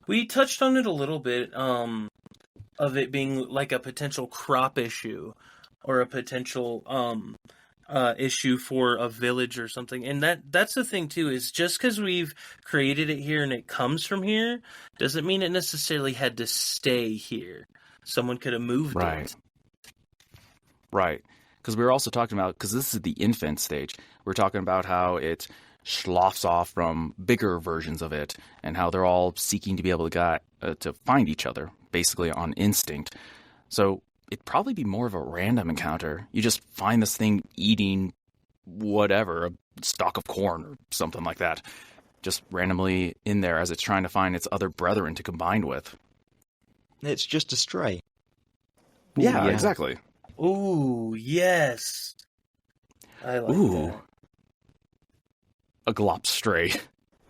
Speaker 4: We touched on it a little bit, of it being like a potential crop issue or a potential issue for a village or something. And that's the thing too, is just because we've created it here and it comes from here doesn't mean it necessarily had to stay here. Someone could have moved it.
Speaker 2: Right. Because we were also talking about, because this is the infant stage, we're talking about how it sloughs off from bigger versions of it and how they're all seeking to be able to find each other, basically on instinct. So it'd probably be more of a random encounter. You just find this thing eating whatever, a stalk of corn or something like that, just randomly in there as it's trying to find its other brethren to combine with.
Speaker 3: It's just a stray.
Speaker 2: Yeah, exactly.
Speaker 4: Ooh, yes. I like that.
Speaker 2: A glop stray.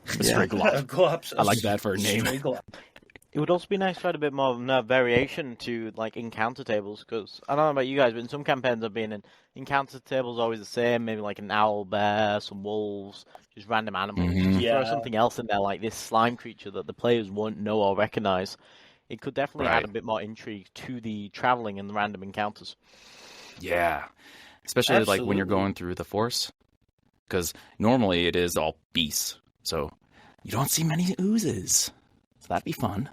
Speaker 2: A stray glop.
Speaker 4: Glops,
Speaker 2: I like that for a name.
Speaker 1: It would also be nice to add a bit more variation to like encounter tables, because I don't know about you guys, but in some campaigns I've been in, encounter tables are always the same. Maybe like an owl, bear, some wolves, just random animals.
Speaker 2: Mm-hmm.
Speaker 1: Throw something else in there, like this slime creature that the players won't know or recognize. It could definitely add a bit more intrigue to the traveling and the random encounters.
Speaker 2: Yeah, especially like when you're going through the forest, because normally it is all beasts, so you don't see many oozes. So that'd be fun.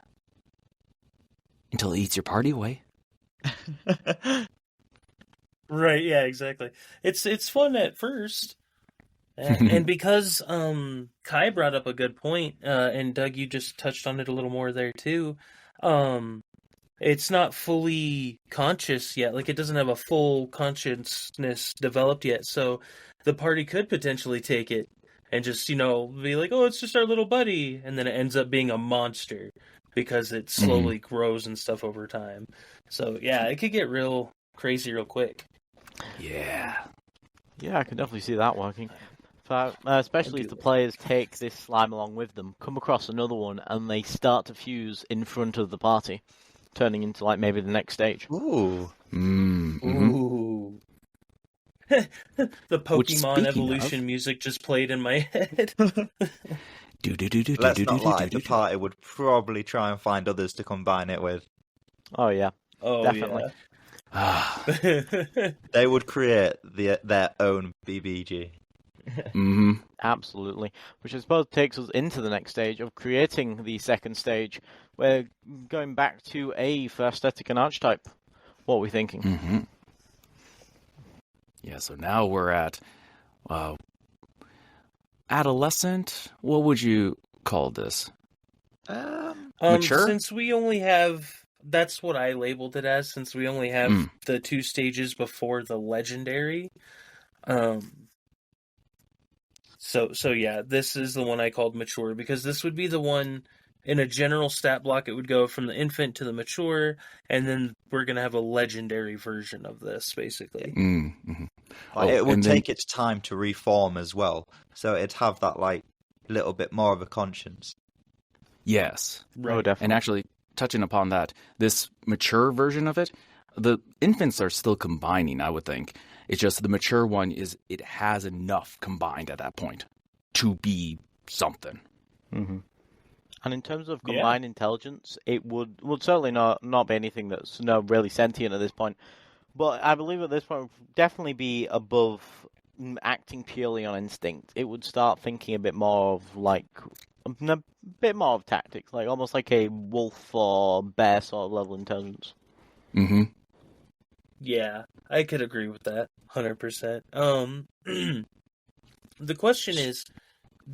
Speaker 2: Until it eats your party away.
Speaker 4: Right, yeah, exactly. It's fun at first. And because Kai brought up a good point, and Doug, you just touched on it a little more there too, it's not fully conscious yet. Like, it doesn't have a full consciousness developed yet, so the party could potentially take it and just, be like, oh, it's just our little buddy, and then it ends up being a monster because it slowly grows and stuff over time. So, yeah, it could get real crazy real quick.
Speaker 2: Yeah.
Speaker 1: Yeah, I can definitely see that working. Especially if the players take this slime along with them, come across another one, and they start to fuse in front of the party, turning into like maybe the next stage.
Speaker 3: Ooh.
Speaker 4: Ooh. The Pokemon evolution music just played in my head.
Speaker 3: Let's not lie, the party would probably try and find others to combine it with.
Speaker 1: Oh yeah.
Speaker 4: Oh,
Speaker 1: definitely.
Speaker 4: Yeah.
Speaker 3: They would create their own BBG.
Speaker 1: Absolutely. Which I suppose takes us into the next stage of creating the second stage. We're going back to a first aesthetic and archetype. What are we thinking?
Speaker 2: Yeah, so now we're at adolescent. What would you call this? Mature?
Speaker 4: Since we only have, that's what I labeled it as, since we only have the 2 stages before the legendary. So yeah, this is the one I called mature, because this would be the one in a general stat block. It would go from the infant to the mature, and then we're gonna have a legendary version of this, basically.
Speaker 3: It would take its time to reform as well, so it'd have that like little bit more of a conscience.
Speaker 2: Yes.
Speaker 1: Right. Oh, definitely.
Speaker 2: And actually, touching upon that, this mature version of it, the infants are still combining, I would think. It's just the mature one it has enough combined at that point to be something.
Speaker 1: And in terms of combined intelligence, it would certainly not be anything that's really sentient at this point. But I believe at this point it would definitely be above acting purely on instinct. It would start thinking a bit more of like a bit more of tactics, like almost like a wolf or bear sort of level intelligence.
Speaker 2: Mm-hmm.
Speaker 4: Yeah, I could agree with that 100%. The question is,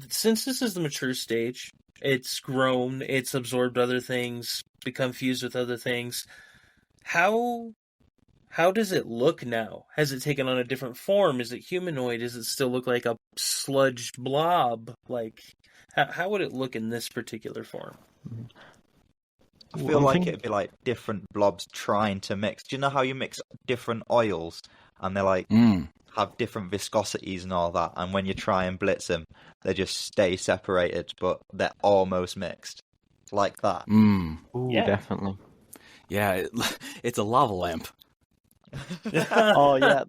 Speaker 4: since this is the mature stage, it's grown, it's absorbed other things, become fused with other things. How does it look now? Has it taken on a different form? Is it humanoid? Does it still look like a sludged blob? Like, how would it look in this particular form?
Speaker 3: I feel
Speaker 1: I'm
Speaker 3: like
Speaker 1: thinking-
Speaker 3: it'd be like different blobs trying to mix. Do you know how you mix different oils and they like have different viscosities and all that? And when you try and blitz them, they just stay separated, but they're almost mixed, like that.
Speaker 1: Ooh,
Speaker 4: Yeah.
Speaker 1: definitely.
Speaker 2: Yeah, it's a lava lamp.
Speaker 1: Oh, yeah.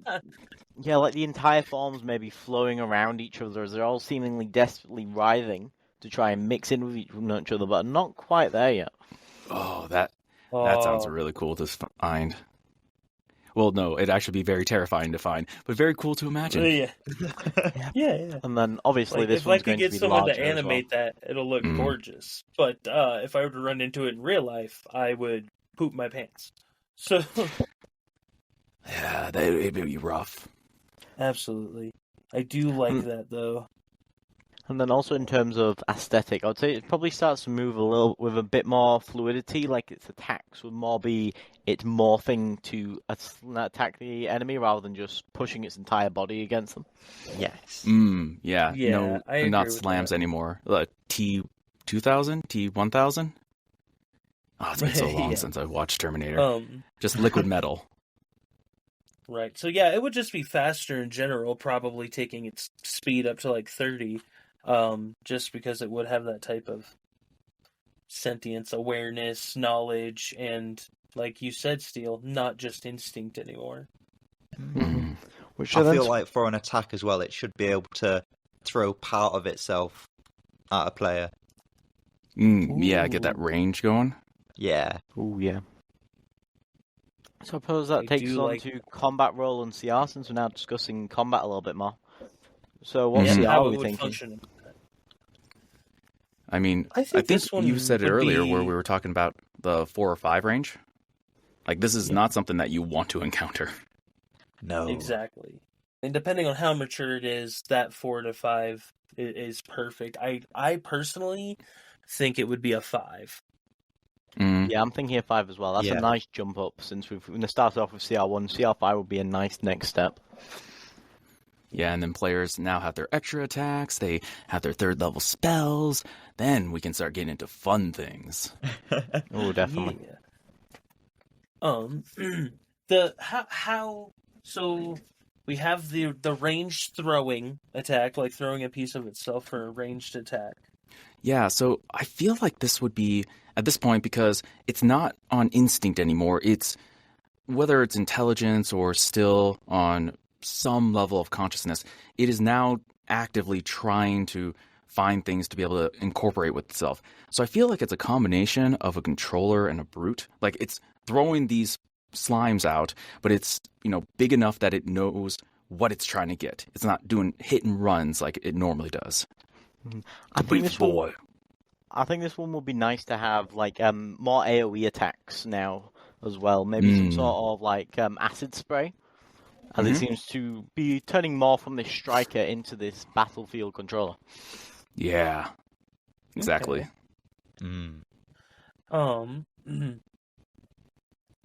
Speaker 1: Yeah, like the entire forms may be flowing around each other as they're all seemingly desperately writhing to try and mix in with each other, but not quite there yet.
Speaker 2: Oh, that sounds really cool to find. Well, no, it'd actually be very terrifying to find, but very cool to imagine.
Speaker 4: Yeah.
Speaker 1: And then obviously
Speaker 4: Like,
Speaker 1: this
Speaker 4: if I
Speaker 1: one's
Speaker 4: could
Speaker 1: going to
Speaker 4: get
Speaker 1: be
Speaker 4: someone
Speaker 1: larger
Speaker 4: to
Speaker 1: as well.
Speaker 4: animate that, it'll look gorgeous. But if I were to run into it in real life, I would poop my pants. So,
Speaker 2: Yeah, it'd be rough.
Speaker 4: absolutely. I do like that, though.
Speaker 1: And then also in terms of aesthetic, I would say it probably starts to move a little with a bit more fluidity, like its attacks would more be it morphing to attack the enemy rather than just pushing its entire body against them.
Speaker 3: Yes.
Speaker 2: Yeah,
Speaker 4: Yeah,
Speaker 2: no,
Speaker 4: I agree
Speaker 2: not
Speaker 4: with
Speaker 2: slams
Speaker 4: that.
Speaker 2: anymore. T2000, T1000. Oh, it's been so long
Speaker 4: Yeah.
Speaker 2: since I watched Terminator. Just liquid metal.
Speaker 4: Right. So yeah, it would just be faster in general, probably taking its speed up to like 30, just because it would have that type of sentience, awareness, knowledge, and like you said, Steel, not just instinct anymore.
Speaker 1: Which
Speaker 3: I
Speaker 1: then
Speaker 3: feel like for an attack as well, it should be able to throw part of itself at a player.
Speaker 2: Yeah, get that
Speaker 4: Ooh.
Speaker 2: range going.
Speaker 3: Yeah.
Speaker 1: Ooh, yeah. So I suppose that
Speaker 4: I
Speaker 1: takes us
Speaker 4: do
Speaker 1: on
Speaker 4: like-
Speaker 1: to combat role and CR, since we're now discussing combat a little bit more. So what
Speaker 2: Yeah,
Speaker 1: CR
Speaker 4: how
Speaker 1: are
Speaker 4: it
Speaker 1: we
Speaker 4: would
Speaker 1: thinking?
Speaker 4: function.
Speaker 2: I mean,
Speaker 4: I think this one
Speaker 2: you said it
Speaker 4: would
Speaker 2: earlier
Speaker 4: be-
Speaker 2: where we were talking about the 4 or 5 range. Like, this is not something that you want to encounter.
Speaker 3: No.
Speaker 4: Exactly. And depending on how mature it is, that 4 to 5 is perfect. I personally think it would be a 5.
Speaker 1: Yeah, I'm thinking a 5 as well. That's a
Speaker 3: Yeah.
Speaker 1: nice jump up since we're going to start off with CR1. CR5 would be a nice next step.
Speaker 2: Yeah, and then players now have their extra attacks, they have their 3rd level spells, then we can start getting into fun things.
Speaker 1: Oh, definitely.
Speaker 4: Yeah. How so we have the ranged throwing attack, like throwing a piece of itself for a ranged attack.
Speaker 2: Yeah, so I feel like this would be, at this point, because it's not on instinct anymore, it's, whether it's intelligence or still on some level of consciousness, it is now actively trying to find things to be able to incorporate with itself. So I feel like it's a combination of a controller and a brute. Like, it's throwing these slimes out, but it's, big enough that it knows what it's trying to get. It's not doing hit and runs like it normally does.
Speaker 1: I think this one would be nice to have like more AoE attacks now as well. Maybe some sort of like acid spray, as it seems to be turning more from this striker into this battlefield controller.
Speaker 2: Yeah, exactly.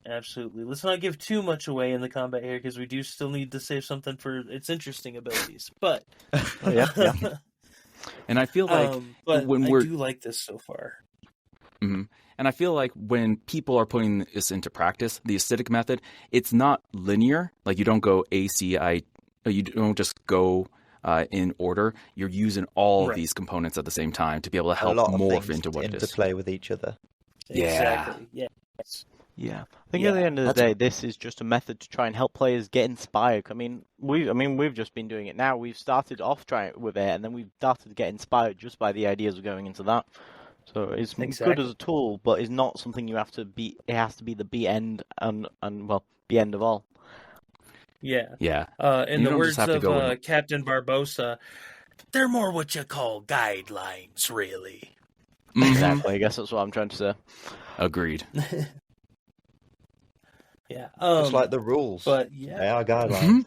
Speaker 4: Absolutely. Let's not give too much away in the combat here, because we do still need to save something for its interesting abilities. But
Speaker 1: Yeah.
Speaker 2: And I feel like
Speaker 4: but
Speaker 2: when
Speaker 4: I
Speaker 2: we're
Speaker 4: do like this so far.
Speaker 2: And I feel like when people are putting this into practice, the A.C.I.D.I.C method, it's not linear. Like, you don't go A.C.I.D.I.C, you don't just go in order. You're using all of these components at the same time to be able to help morph into what it is.
Speaker 3: Interplay with each other.
Speaker 4: Exactly. Yeah.
Speaker 1: Yeah, I think at the end of the day, this is just a method to try and help players get inspired. We've just been doing it now. We've started off trying with it, and then we've started to get inspired just by the ideas of going into that. So it's good as a tool, but it's not something you have to be. It has to be the be end and be end of all.
Speaker 4: Yeah.
Speaker 2: Yeah.
Speaker 4: In the words of Captain Barbosa, they're more what you call guidelines, really.
Speaker 2: Mhm.
Speaker 1: Exactly. I guess that's what I'm trying to say.
Speaker 2: Agreed.
Speaker 4: Yeah.
Speaker 3: Just like the rules.
Speaker 4: But
Speaker 3: They
Speaker 4: yeah.
Speaker 3: are guidelines.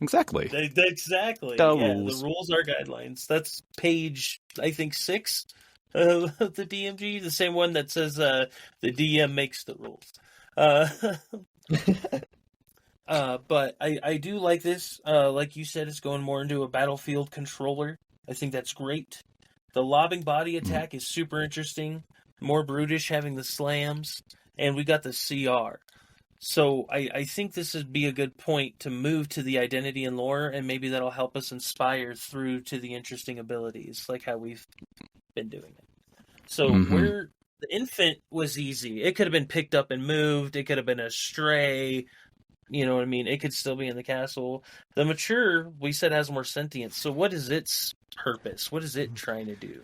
Speaker 2: Exactly.
Speaker 4: Exactly.
Speaker 2: The
Speaker 4: Yeah,
Speaker 2: rules.
Speaker 4: the rules are guidelines. That's page, I think, 6 of the DMG, the same one that says the DM makes the rules. But I do like this. Like you said, it's going more into a battlefield controller. I think that's great. The lobbing body attack is super interesting. More brutish having the slams. And we got the CR. So I think this would be a good point to move to the identity and lore, and maybe that'll help us inspire through to the interesting abilities, like how we've been doing it. So
Speaker 2: Mhm.
Speaker 4: the infant was easy. It could have been picked up and moved. It could have been a stray. You know what I mean? It could still be in the castle. The mature, we said, has more sentience. So what is its purpose? What is it trying to do?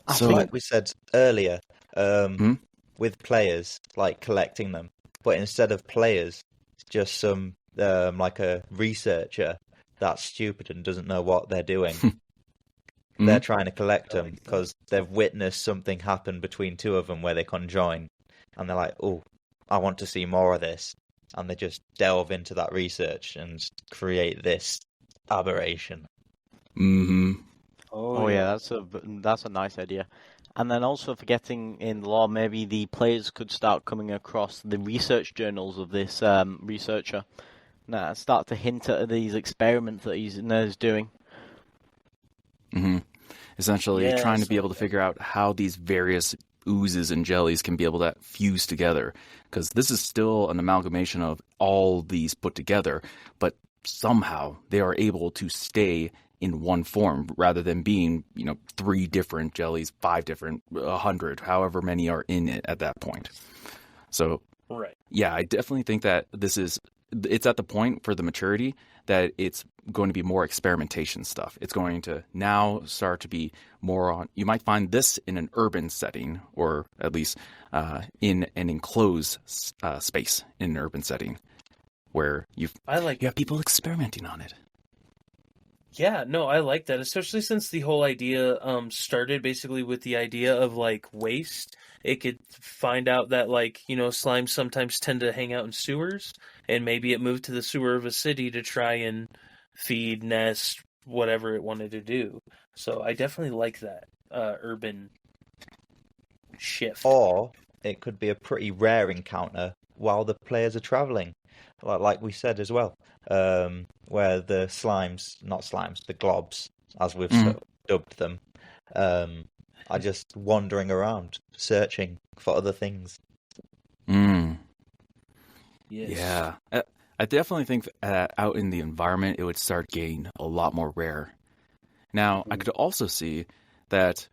Speaker 1: I
Speaker 2: So-
Speaker 1: think
Speaker 3: Like we said earlier,
Speaker 2: Hmm?
Speaker 3: with players, like collecting them, but instead of players, just some like a researcher that's stupid and doesn't know what they're doing. They're trying to collect them because they've witnessed something happen between two of them where they conjoin, and they're like, "Oh, I want to see more of this," and they just delve into that research and create this aberration.
Speaker 2: Hmm.
Speaker 1: Oh yeah, that's a nice idea. And then also forgetting in lore, maybe the players could start coming across the research journals of this researcher. Now start to hint at these experiments that he's doing.
Speaker 2: Hmm. Essentially,
Speaker 4: Yeah,
Speaker 2: trying to
Speaker 4: so
Speaker 2: be able to figure out how these various oozes and jellies can be able to fuse together. Because this is still an amalgamation of all these put together, but somehow they are able to stay in one form rather than being, 3 different jellies, 5 different, 100, however many are in it at that point. So,
Speaker 4: right.
Speaker 2: yeah, I definitely think that it's at the point for the maturity that it's going to be more experimentation stuff. It's going to now start to be more on, you might find this in an urban setting, or at least in an enclosed space in an urban setting where you have people experimenting on it.
Speaker 4: Yeah, no, I like that, especially since the whole idea started basically with the idea of like waste. It could find out that slimes sometimes tend to hang out in sewers, and maybe it moved to the sewer of a city to try and feed, nest, whatever it wanted to do. So I definitely like that urban shift.
Speaker 3: Or it could be a pretty rare encounter while the players are traveling, like we said as well, where the not slimes, the globs, as we've dubbed them, are just wandering around, searching for other things.
Speaker 2: Mm.
Speaker 4: Yes.
Speaker 2: Yeah. I definitely think out in the environment, it would start getting a lot more rare. Now, I could also see that,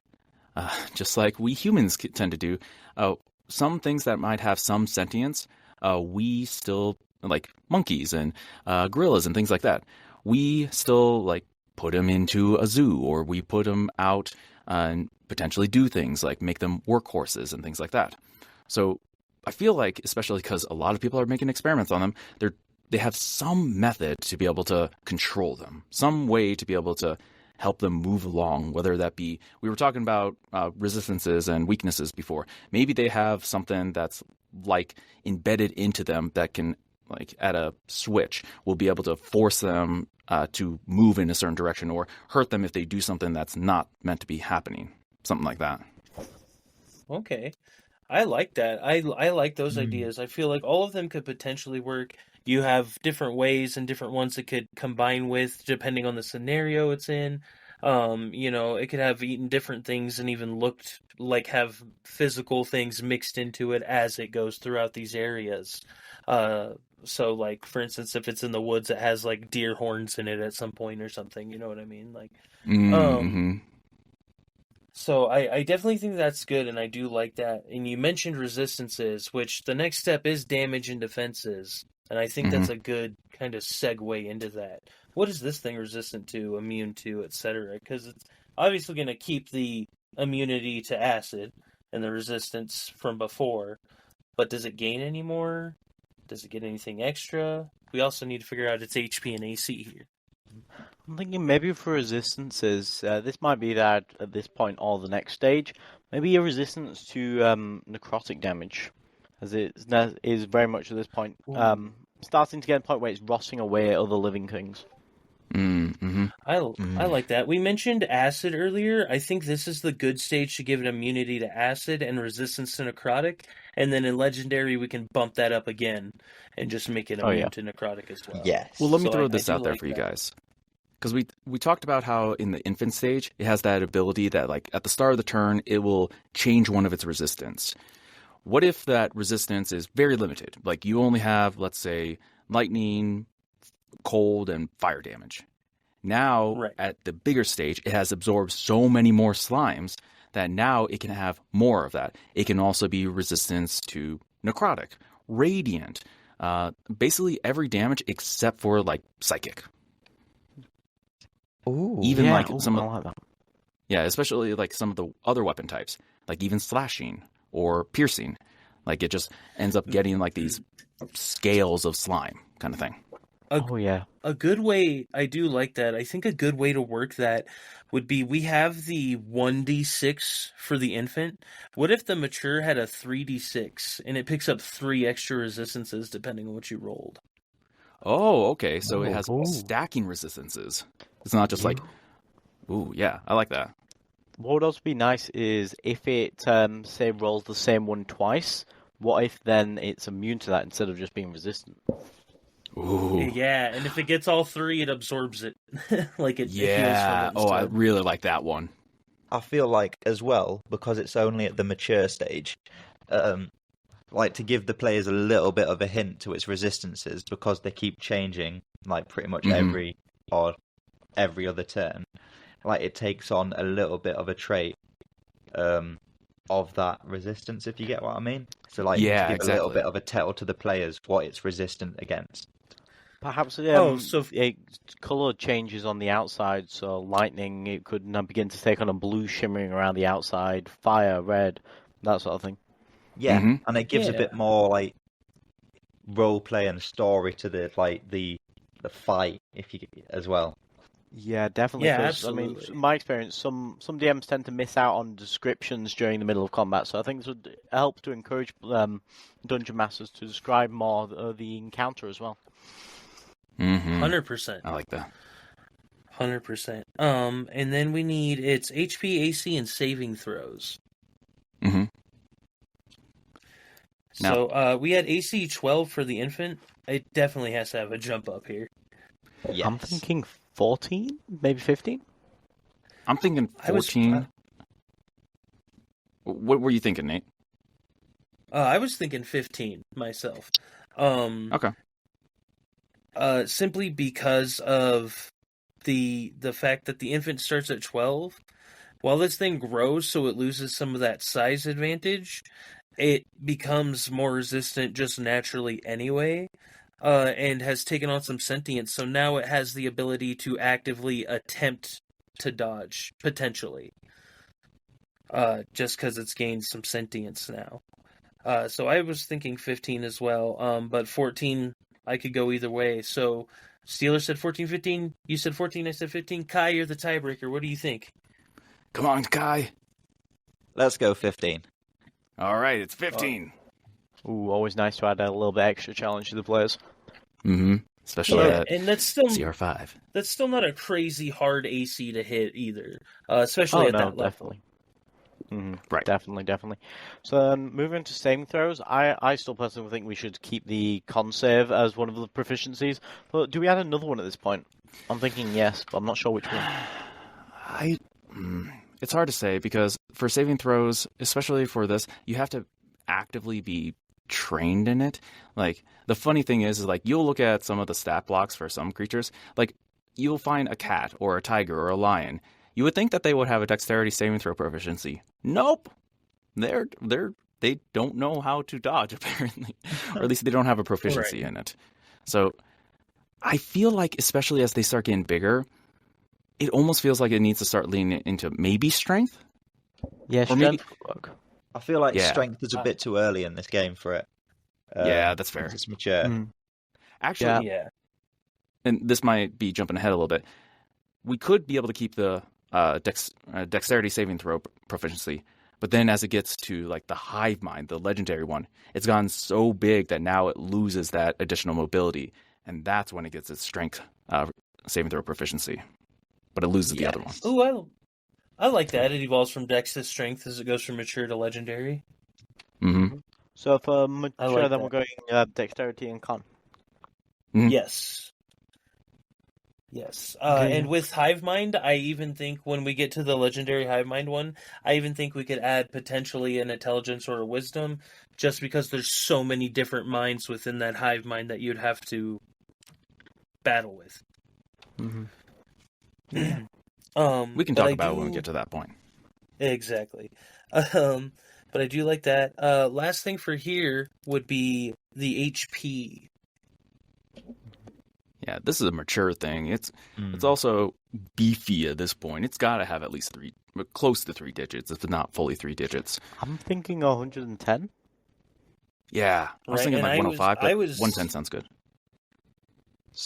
Speaker 2: just like we humans tend to do, some things that might have some sentience, we still, like monkeys and gorillas and things like that, we still put them into a zoo, or we put them out and potentially do things like make them workhorses and things like that. So I feel like, especially because a lot of people are making experiments on them, they have some method to be able to control them, some way to be able to help them move along, whether that be, we were talking about resistances and weaknesses before. Maybe they have something that's embedded into them that can, at a switch, will be able to force them to move in a certain direction, or hurt them if they do something that's not meant to be happening. Something like that.
Speaker 4: Okay. I like that. I like those ideas. I feel like all of them could potentially work. You have different ways and different ones that could combine with, depending on the scenario it's in. It could have eaten different things and even looked like have physical things mixed into it as it goes throughout these areas. So like for instance, if it's in the woods, it has like deer horns in it at some point or something. You know what I mean?
Speaker 2: Mm-hmm.
Speaker 4: So I definitely think that's good, and I do like that. And you mentioned resistances, which the next step is damage and defenses, and I think that's a good kind of segue into that. What is this thing resistant to, immune to, etc.? Because it's obviously going to keep the immunity to acid and the resistance from before, but does it gain any more? Does it get anything extra? We also need to figure out its HP and AC here.
Speaker 1: I'm thinking maybe for resistances, this might be that at this point or the next stage, maybe a resistance to necrotic damage, as it is very much at this point starting to get a point where it's rotting away at other living things.
Speaker 2: Mm-hmm.
Speaker 4: I like that. We mentioned acid earlier. I think this is the good stage to give it immunity to acid and resistance to necrotic, and then in legendary we can bump that up again and just make it immune to necrotic as well.
Speaker 3: Yes.
Speaker 2: Well, let me
Speaker 4: So
Speaker 2: throw
Speaker 4: I
Speaker 2: this
Speaker 4: do
Speaker 2: out there
Speaker 4: like
Speaker 2: for you
Speaker 4: that.
Speaker 2: guys. Because we talked about how in the infant stage, it has that ability that, like, at the start of the turn, it will change one of its resistance. What if that resistance is very limited? Like, you only have, let's say, lightning, cold, and fire damage. Now,
Speaker 4: Right.
Speaker 2: at the bigger stage, it has absorbed so many more slimes that now it can have more of that. It can also be resistance to necrotic, radiant, basically every damage except for, like, psychic.
Speaker 3: Ooh.
Speaker 2: Even
Speaker 1: Yeah,
Speaker 2: like some
Speaker 1: I
Speaker 2: of,
Speaker 1: like that.
Speaker 2: yeah, especially like some of the other weapon types, like even slashing or piercing. Like it just ends up getting like these scales of slime kind of thing.
Speaker 1: Oh yeah.
Speaker 4: A good way, I do like that. I think a good way to work that would be we have the 1d6 for the infant. What if the mature had a 3d6 and it picks up 3 extra resistances depending on what you rolled?
Speaker 2: Oh, okay. So it has
Speaker 1: Ooh.
Speaker 2: stacking resistances. It's not just like, ooh, yeah, I like that.
Speaker 1: What would also be nice is if it, say, rolls the same one twice, what if then it's immune to that instead of just being resistant?
Speaker 2: Ooh,
Speaker 4: Yeah, and if it gets all 3, it absorbs it. Like it heals from
Speaker 2: yeah.
Speaker 4: it
Speaker 2: Oh, I
Speaker 4: instead.
Speaker 2: really like that one.
Speaker 3: I feel like as well, because it's only at the mature stage, like to give the players a little bit of a hint to its resistances because they keep changing like pretty much every other turn. Like it takes on a little bit of a trait of that resistance, if you get what I mean. So like to
Speaker 2: Yeah,
Speaker 3: give a little
Speaker 2: exactly.
Speaker 3: bit of a tell to the players what it's resistant against.
Speaker 1: Perhaps
Speaker 4: So
Speaker 1: color changes on the outside, so lightning, it could now begin to take on a blue shimmering around the outside, fire, red, that sort of thing.
Speaker 3: Yeah, and it gives a
Speaker 4: Yeah.
Speaker 3: bit more like role play and story to the fight if you as well.
Speaker 1: Yeah, definitely.
Speaker 4: Yeah,
Speaker 1: 'Cause, I mean,
Speaker 4: absolutely.
Speaker 1: in my experience, some DMs tend to miss out on descriptions during the middle of combat, so I think this would help to encourage dungeon masters to describe more the encounter as well.
Speaker 4: 100%.
Speaker 2: I like that.
Speaker 4: 100%. And then we need its HP, AC, and saving throws.
Speaker 2: Mm-hmm.
Speaker 4: So we had AC 12 for the infant. It definitely has to have a jump up here.
Speaker 3: Yes.
Speaker 1: I'm thinking 14, maybe 15?
Speaker 2: I'm thinking 14. What were you thinking, Nate?
Speaker 4: I was thinking 15 myself.
Speaker 2: Okay.
Speaker 4: Simply because of the fact that the infant starts at 12. While this thing grows, so it loses some of that size advantage, it becomes more resistant just naturally anyway, and has taken on some sentience. So now it has the ability to actively attempt to dodge, potentially, just because it's gained some sentience now. So I was thinking 15 as well, but 14, I could go either way. So Steeler said 14, 15. You said 14, I said 15. Kai, you're the tiebreaker. What do you think?
Speaker 2: Come on, Kai.
Speaker 3: Let's go 15.
Speaker 2: All right, it's 15.
Speaker 1: Ooh, always nice to add a little bit extra challenge to the players.
Speaker 2: Mm-hmm. Especially at
Speaker 4: And that's still
Speaker 2: CR5.
Speaker 4: That's still not a crazy hard AC to hit either, especially at that level.
Speaker 1: Definitely.
Speaker 2: Right.
Speaker 1: Definitely. So moving to saving throws, I still personally think we should keep the con save as one of the proficiencies. But do we add another one at this point? I'm thinking yes, but I'm not sure which one.
Speaker 2: It's hard to say because for saving throws, especially for this, you have to actively be trained in it. Like the funny thing is like you'll look at some of the stat blocks for some creatures, like you'll find a cat or a tiger or a lion. You would think that they would have a dexterity saving throw proficiency. Nope. They don't know how to dodge apparently, or at least they don't have a proficiency in it. So I feel like especially as they start getting bigger, it almost feels like it needs to start leaning into maybe strength.
Speaker 1: Yeah,
Speaker 2: Or
Speaker 1: strength
Speaker 2: maybe-
Speaker 1: would work.
Speaker 3: I feel like
Speaker 2: Yeah.
Speaker 3: strength is a bit too early in this game for it.
Speaker 2: Yeah, that's fair.
Speaker 3: Once it's mature.
Speaker 2: Actually,
Speaker 4: Yeah.
Speaker 2: and this might be jumping ahead a little bit. we could be able to keep the dexterity saving throw proficiency, but then as it gets to like the hive mind, the legendary one, it's gotten so big that now it loses that additional mobility, and that's when it gets its strength saving throw proficiency, but it loses the other one.
Speaker 4: Oh, I like that. It evolves from dex to strength as it goes from mature to legendary.
Speaker 2: Mm-hmm.
Speaker 1: So for mature,
Speaker 4: like
Speaker 1: then
Speaker 4: that.
Speaker 1: we're going dexterity and con.
Speaker 2: Mm.
Speaker 4: Yes.
Speaker 1: Okay.
Speaker 4: And with hive mind, I even think when we get to the legendary hive mind one, I even think we could add potentially an intelligence or a wisdom, just because there's so many different minds within that hive mind that you'd have to battle with.
Speaker 1: Mm-hmm.
Speaker 2: We can talk about it when we get to that point.
Speaker 4: Exactly. But I do like that. Last thing for here would be the HP.
Speaker 2: Yeah, this is a mature thing. It's also beefy at this point. It's got to have at least close to 3 digits, if not fully 3 digits.
Speaker 1: I'm thinking 110.
Speaker 2: Yeah, I was thinking like 105, but 110 sounds good.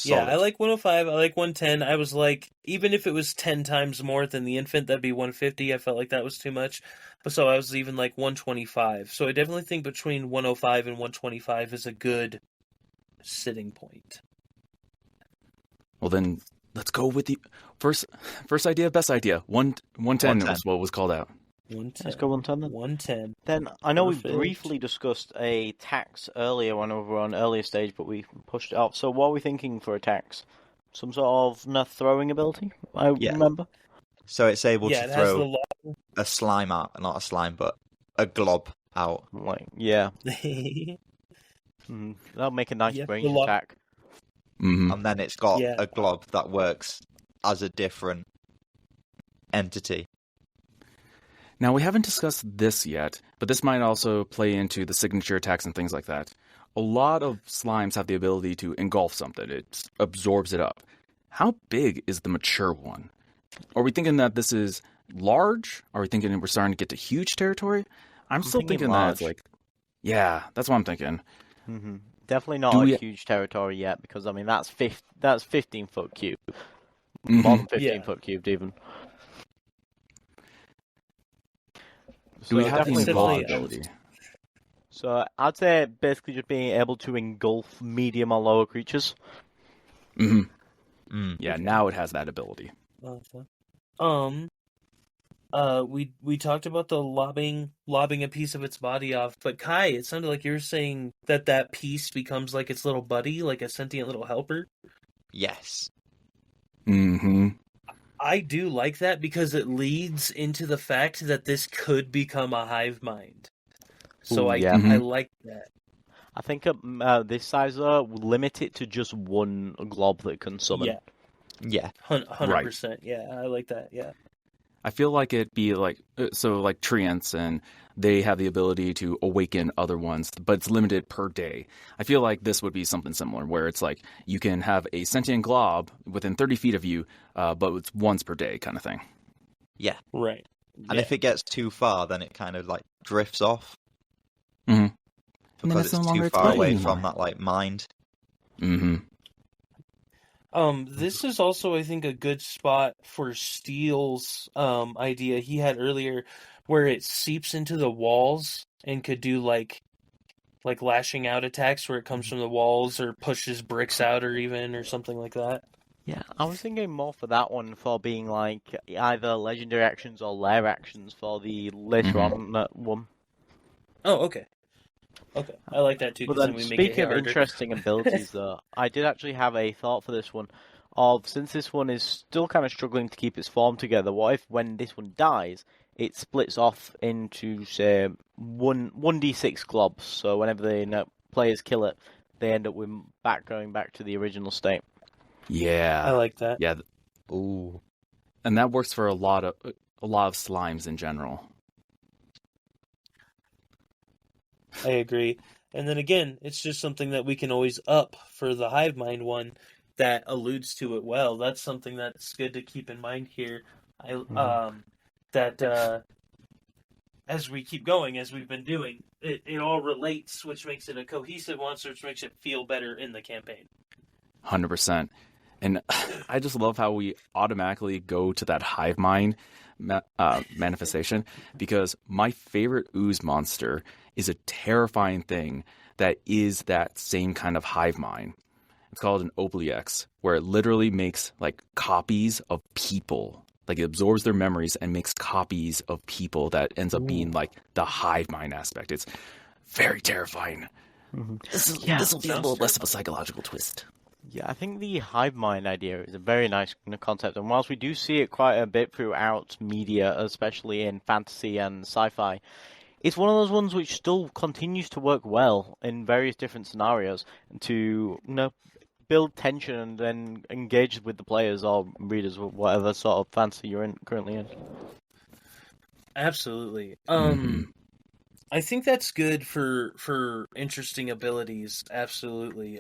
Speaker 4: Yeah,
Speaker 3: Solid.
Speaker 4: I like 105, I like 110. I was like, even if it was 10 times more than the infant, that'd be 150. I felt like that was too much. But so I was even like 125. So I definitely think between 105 and 125 is a good sitting point.
Speaker 2: Well, then let's go with the first idea, best idea. 110 was what was called out.
Speaker 4: 110.
Speaker 1: Let's go 110 then.
Speaker 4: 110.
Speaker 1: Then I know
Speaker 4: Perfect.
Speaker 1: we briefly discussed a tax earlier when we were on earlier stage, but we pushed it off. So what are we thinking for a tax? Some sort of throwing ability, I remember.
Speaker 3: So it's able to
Speaker 4: it has
Speaker 3: throw a slime out, not a slime, but a glob out.
Speaker 1: Like, yeah.
Speaker 4: the
Speaker 1: That'll make a nice
Speaker 4: Yep,
Speaker 1: range
Speaker 4: the
Speaker 1: attack.
Speaker 2: Mm-hmm.
Speaker 3: And then it's got a glob that works as a different entity.
Speaker 2: Now, we haven't discussed this yet, but this might also play into the signature attacks and things like that. A lot of slimes have the ability to engulf something. It absorbs it up. How big is the mature one? Are we thinking that this is large? Are we thinking we're starting to get to huge territory? I'm still thinking that it's like... Yeah, that's what I'm thinking.
Speaker 1: Mm-hmm. Definitely not a huge territory yet, because, I mean, that's 15-foot cubed.
Speaker 2: Mm-hmm.
Speaker 1: More than 15-foot cubed, even.
Speaker 2: Do we have the engulf ability?
Speaker 1: So I'd say basically just being able to engulf medium or lower creatures.
Speaker 2: Mm-hmm. Yeah, now it has that ability.
Speaker 4: We talked about the lobbing a piece of its body off, but Kai, it sounded like you were saying that piece becomes like its little buddy, like a sentient little helper.
Speaker 3: Yes.
Speaker 2: Mm-hmm.
Speaker 4: I do like that because it leads into the fact that this could become a hive mind. So I like that.
Speaker 1: I think this size will limit it to just one glob that can summon.
Speaker 3: Yeah.
Speaker 4: 100%. Yeah, I like that. Yeah.
Speaker 2: I feel like it'd be like treants, and they have the ability to awaken other ones, but it's limited per day. I feel like this would be something similar, where it's like you can have a sentient glob within 30 feet of you, but it's once per day kind of thing.
Speaker 3: Yeah.
Speaker 4: Right.
Speaker 3: And if it gets too far, then it kind of like drifts off.
Speaker 2: Mm-hmm.
Speaker 3: Because it's too far away from that like mind.
Speaker 2: Mm-hmm.
Speaker 4: This is also, I think, a good spot for Steele's idea he had earlier, where it seeps into the walls and could do like lashing out attacks where it comes from the walls or pushes bricks out or something like that.
Speaker 1: Yeah, I was thinking more for that one for being like either legendary actions or lair actions for the later on one.
Speaker 4: Oh, okay. Okay, I like that too.
Speaker 1: But then, speaking of interesting abilities, though, I did actually have a thought for this one. Since this one is still kind of struggling to keep its form together, what if when this one dies, it splits off into, say, 1d6 globs? So whenever the players kill it, they end up with going back to the original state.
Speaker 2: Yeah,
Speaker 4: I like that.
Speaker 2: Yeah.
Speaker 3: Ooh.
Speaker 2: And that works for a lot of slimes in general.
Speaker 4: I agree. And then again, it's just something that we can always up for the hive mind one that alludes to it well. That's something that's good to keep in mind here. As we keep going, as we've been doing, it all relates, which makes it a cohesive one, which makes it feel better in the campaign.
Speaker 2: 100%. And I just love how we automatically go to that hive mind manifestation, because my favorite ooze monster is a terrifying thing that is that same kind of hive mind. It's called an Obliex, where it literally makes like copies of people. Like it absorbs their memories and makes copies of people that ends up being like the hive mind aspect. It's very terrifying.
Speaker 5: This will be a little less of a psychological twist.
Speaker 1: Yeah, I think the hive mind idea is a very nice concept, and whilst we do see it quite a bit throughout media, especially in fantasy and sci-fi, it's one of those ones which still continues to work well in various different scenarios to, build tension and then engage with the players or readers with whatever sort of fantasy you're currently in.
Speaker 4: Absolutely.
Speaker 2: Mhm.
Speaker 4: I think that's good for interesting abilities. Absolutely.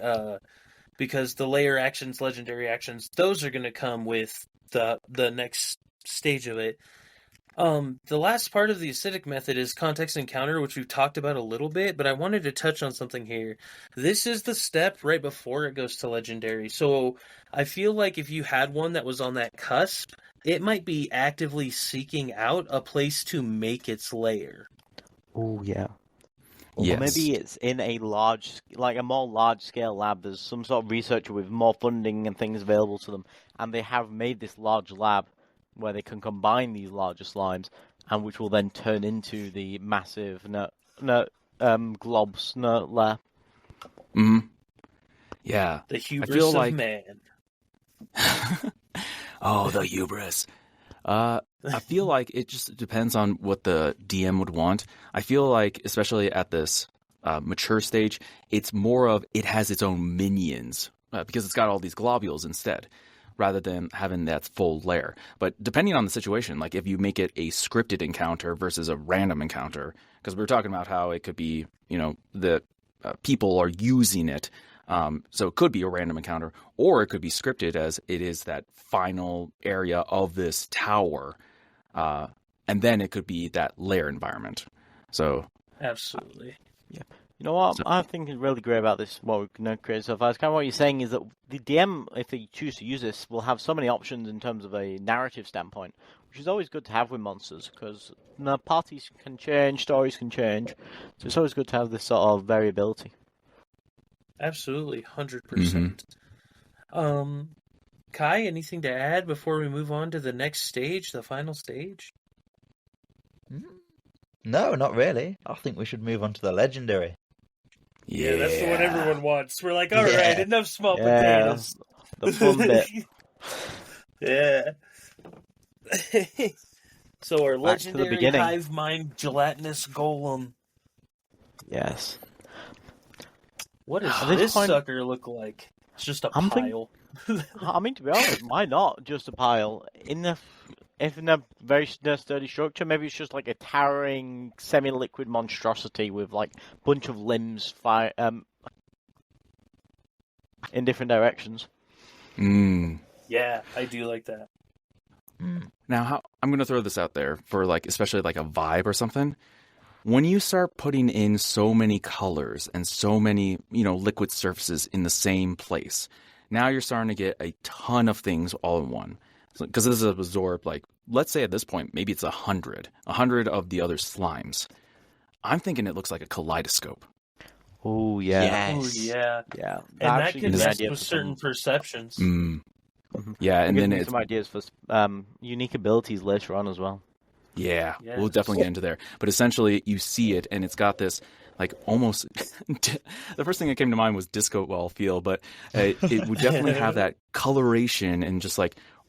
Speaker 4: Because the layer actions, legendary actions, those are going to come with the next stage of it. The last part of the acidic method is context encounter, which we've talked about a little bit, but I wanted to touch on something here. This is the step right before it goes to legendary. So I feel like if you had one that was on that cusp, it might be actively seeking out a place to make its lair.
Speaker 1: Oh, yeah. Or
Speaker 2: Yes.
Speaker 1: maybe it's in a more large-scale lab. There's some sort of researcher with more funding and things available to them, and they have made this large lab where they can combine these larger slimes, and which will then turn into the massive globs lair.
Speaker 2: Mm-hmm. Yeah.
Speaker 4: The hubris
Speaker 2: feel
Speaker 4: of
Speaker 2: like-
Speaker 4: man.
Speaker 2: Oh, the hubris. I feel like it just depends on what the DM would want. I feel like, especially at this mature stage, it's more of it has its own minions because it's got all these globules instead, rather than having that full layer. But depending on the situation, like if you make it a scripted encounter versus a random encounter, because we were talking about how it could be, the people are using it. So it could be a random encounter, or it could be scripted as it is that final area of this tower. And then it could be that lair environment. So
Speaker 4: Absolutely.
Speaker 1: You know what?
Speaker 2: So-
Speaker 1: I think is really great about this, what we've created so far. It's kind of what you're saying is that the DM, if they choose to use this, will have so many options in terms of a narrative standpoint, which is always good to have with monsters, because parties can change, stories can change, so it's always good to have this sort of variability.
Speaker 4: Absolutely. 100%. Kai, anything to add before we move on to the next stage, the final stage?
Speaker 3: No, not really. I think we should move on to the legendary.
Speaker 2: yeah,
Speaker 4: that's the one everyone wants. We're like, all right,
Speaker 3: Yeah.
Speaker 4: enough small
Speaker 1: Yeah,
Speaker 4: potatoes.
Speaker 1: the fun bit.
Speaker 4: Yeah. So our
Speaker 1: Back to the
Speaker 4: legendary
Speaker 1: beginning.
Speaker 4: hive mind gelatinous golem.
Speaker 1: Yes.
Speaker 4: What does
Speaker 1: At this
Speaker 4: this
Speaker 1: point-
Speaker 4: sucker look like? It's just a
Speaker 1: I'm
Speaker 4: pile.
Speaker 1: I mean, to be honest, why not just a pile? If in a very sturdy structure, maybe it's just like a towering semi-liquid monstrosity with like a bunch of limbs in different directions.
Speaker 4: Yeah, I do like that.
Speaker 2: Now, I'm going to throw this out there for especially like a vibe or something. When you start putting in so many colors and so many, liquid surfaces in the same place, now you're starting to get a ton of things all in one. Because this is absorbed, let's say at this point, maybe it's 100 of the other slimes. I'm thinking it looks like a kaleidoscope.
Speaker 1: Oh yeah,
Speaker 5: Yes.
Speaker 4: Oh, yeah.
Speaker 1: yeah,
Speaker 4: And that
Speaker 1: actually
Speaker 4: can
Speaker 1: gives me
Speaker 4: mess
Speaker 1: ideas
Speaker 4: with
Speaker 1: for
Speaker 4: certain perceptions.
Speaker 2: Yeah, and then
Speaker 1: me
Speaker 2: it's
Speaker 1: some ideas for unique abilities later on as well.
Speaker 2: Yeah,
Speaker 4: Yes.
Speaker 2: we'll definitely get into there. But essentially, you see it, and it's got this, almost... the first thing that came to mind was disco ball feel, but it would definitely have that coloration and just,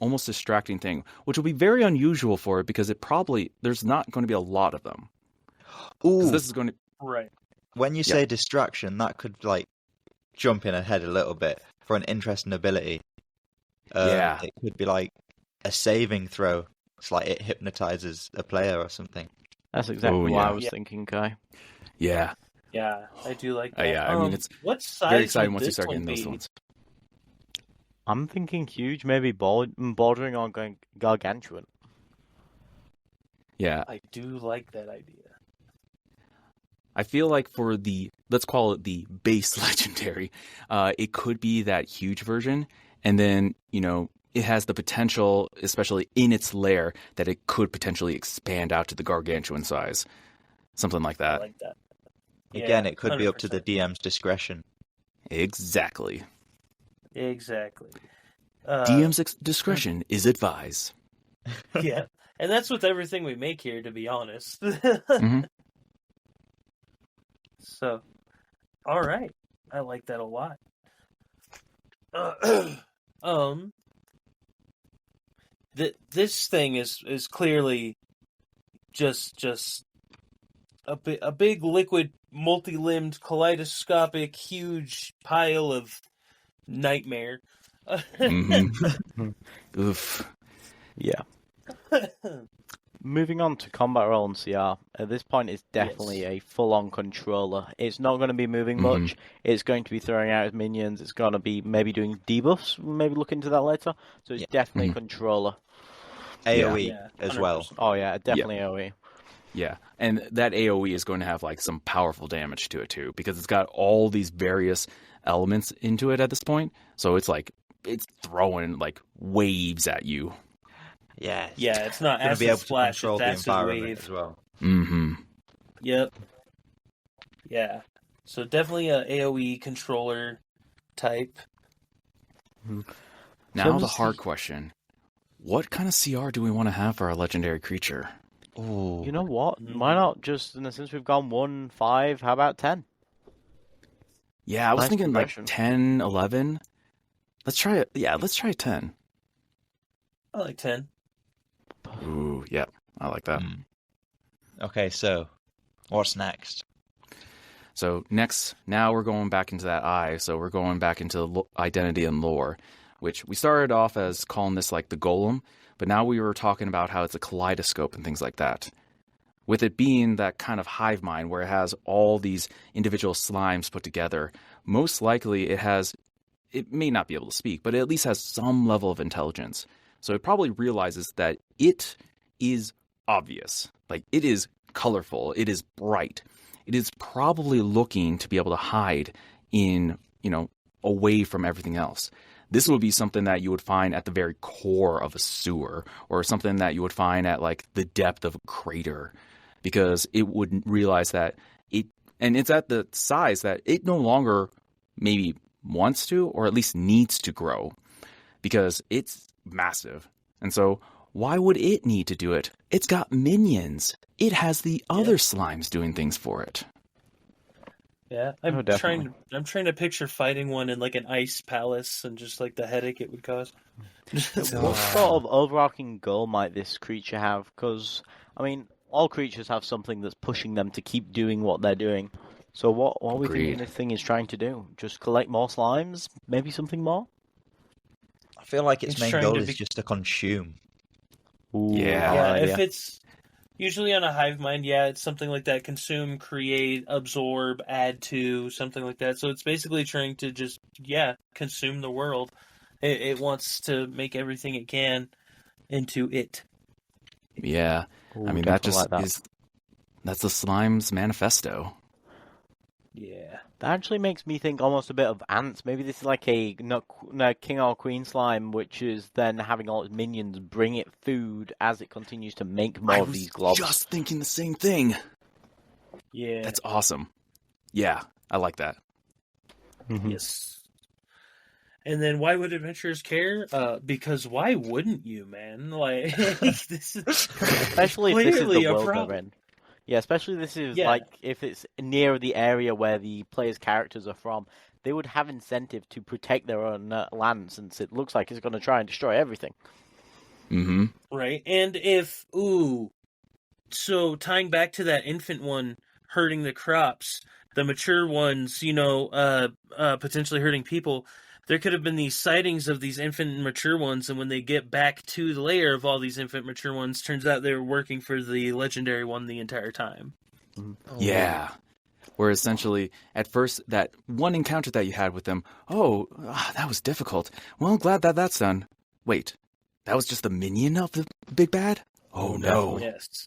Speaker 2: almost distracting thing, which will be very unusual for it because there's not going to be a lot of them.
Speaker 3: Ooh,
Speaker 2: This is going to...
Speaker 4: Right.
Speaker 3: when you say distraction, that could, jump in ahead a little bit for an interesting ability.
Speaker 2: Yeah.
Speaker 3: It could be, a saving throw. It's like it hypnotizes a player or something.
Speaker 1: That's exactly what
Speaker 2: yeah.
Speaker 1: I was thinking, Kai.
Speaker 2: Yeah.
Speaker 4: Yeah, I do like that.
Speaker 2: Yeah, I mean, it's
Speaker 4: what size
Speaker 2: very exciting
Speaker 4: would
Speaker 2: once you
Speaker 4: this
Speaker 2: start
Speaker 4: one
Speaker 2: getting those
Speaker 4: be?
Speaker 2: ones.
Speaker 1: I'm thinking huge, maybe bordering on gargantuan.
Speaker 2: Yeah.
Speaker 4: I do like that idea.
Speaker 2: I feel like for let's call it the base legendary, it could be that huge version, And then, it has the potential, especially in its lair, that it could potentially expand out to the gargantuan size. Something like
Speaker 4: I
Speaker 2: that.
Speaker 4: like that.
Speaker 3: Again,
Speaker 4: Yeah,
Speaker 3: it could be up to the
Speaker 4: 100%.
Speaker 3: DM's discretion.
Speaker 2: Exactly.
Speaker 4: Exactly.
Speaker 2: DM's discretion is advised.
Speaker 4: Yeah, and that's with everything we make here, to be honest.
Speaker 2: Mm-hmm.
Speaker 4: So, all right, I like that a lot. This thing is clearly just a big liquid, multi-limbed, kaleidoscopic, huge pile of nightmare.
Speaker 2: Mm-hmm. Oof.
Speaker 1: Yeah. Moving on to combat roll and CR. At this point, it's definitely a full-on controller. It's not going to be moving much. It's going to be throwing out its minions. It's going to be maybe doing debuffs. Maybe look into that later. So it's definitely a controller.
Speaker 3: AoE as
Speaker 4: 100%.
Speaker 3: well.
Speaker 1: Oh yeah, definitely AoE.
Speaker 2: Yeah, and that AoE is going to have like some powerful damage to it too, because it's got all these various elements into it at this point. So it's like it's throwing like waves at you.
Speaker 3: Yeah,
Speaker 4: it's not
Speaker 3: going to be
Speaker 4: acid
Speaker 3: able to
Speaker 4: splash,
Speaker 3: control
Speaker 4: it's
Speaker 3: the
Speaker 4: acid
Speaker 3: environment
Speaker 4: wave.
Speaker 3: as well.
Speaker 2: Mm-hmm.
Speaker 4: Yep. Yeah. So definitely a AoE controller type.
Speaker 2: Now the hard question: what kind of CR do we want to have for our legendary creature?
Speaker 3: Ooh.
Speaker 1: You know what? Why not just, since we've gone 1-5, how about 10?
Speaker 2: Yeah, I was
Speaker 1: Nice
Speaker 2: thinking
Speaker 1: progression.
Speaker 2: like 10, 11. Let's try it. Yeah, let's try 10.
Speaker 4: I like 10.
Speaker 2: Ooh, yeah, I like that.
Speaker 3: Okay, so what's next?
Speaker 2: So now we're going back into that eye. So we're going back into identity and lore, which we started off as calling this like the Golem, but now we were talking about how it's a kaleidoscope and things like that. With it being that kind of hive mind where it has all these individual slimes put together, most likely it may not be able to speak, but it at least has some level of intelligence. So it probably realizes that it is obvious. Like, it is colorful. It is bright. It is probably looking to be able to hide in, away from everything else. This would be something that you would find at the very core of a sewer, or something that you would find at like the depth of a crater, because it would realize that it's at the size that it no longer maybe wants to, or at least needs to grow, because it's massive. And so why would it need to do it? It's got minions. It has the other slimes doing things for it.
Speaker 4: Yeah, I'm trying to picture fighting one in like an ice palace and just like the headache it would cause.
Speaker 1: What sort of overarching goal might this creature have? Because, all creatures have something that's pushing them to keep doing what they're doing. So what are we thinking this thing is trying to do? Just collect more slimes? Maybe something more?
Speaker 3: I feel like its
Speaker 4: It's
Speaker 3: main
Speaker 4: trying
Speaker 3: goal
Speaker 4: to
Speaker 3: is
Speaker 4: be-
Speaker 3: just to consume.
Speaker 1: Ooh,
Speaker 4: Yeah, if it's usually on a hive mind, it's something like that: consume, create, absorb, add to, something like that. So it's basically trying to just consume the world. It wants to make everything it can into it.
Speaker 2: Yeah,
Speaker 1: Ooh,
Speaker 2: that just
Speaker 1: like that.
Speaker 2: that's the slime's manifesto.
Speaker 4: Yeah.
Speaker 1: That actually makes me think almost a bit of ants. Maybe this is like a king or queen slime, which is then having all its minions bring it food as it continues to make more of these globs.
Speaker 2: I was just thinking the same thing.
Speaker 4: Yeah.
Speaker 2: That's awesome. Yeah, I like that.
Speaker 4: Yes. And then why would adventurers care? Because why wouldn't you, man? Like, this is
Speaker 1: especially if this is the world they're in. Yeah, especially this is like if it's near the area where the players' characters are from, they would have incentive to protect their own land, since it looks like it's going to try and destroy everything.
Speaker 2: Mm-hmm.
Speaker 4: Right, and so tying back to that infant one hurting the crops, the mature ones, potentially hurting people. There could have been these sightings of these infant and mature ones, and when they get back to the lair of all these infant mature ones, turns out they were working for the legendary one the entire time.
Speaker 2: Yeah. Where essentially, at first, that one encounter that you had with them, that was difficult. Well, glad that's done. Wait, that was just the minion of the big bad? Oh, no.
Speaker 4: Yes.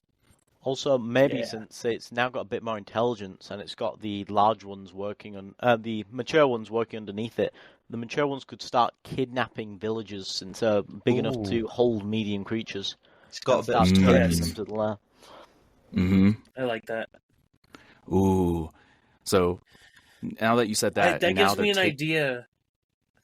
Speaker 1: Also, maybe
Speaker 4: Yeah.
Speaker 1: since it's now got a bit more intelligence and it's got the large ones working on the mature ones working underneath it, the mature ones could start kidnapping villagers since they're big enough to hold medium creatures
Speaker 3: It's got
Speaker 1: and
Speaker 3: a bit of
Speaker 1: start taking
Speaker 4: Yes.
Speaker 1: them to the lair.
Speaker 2: Mm-hmm.
Speaker 4: I like that.
Speaker 2: Ooh. So now that you said that,
Speaker 4: That
Speaker 2: now
Speaker 4: gives me an
Speaker 2: they're
Speaker 4: idea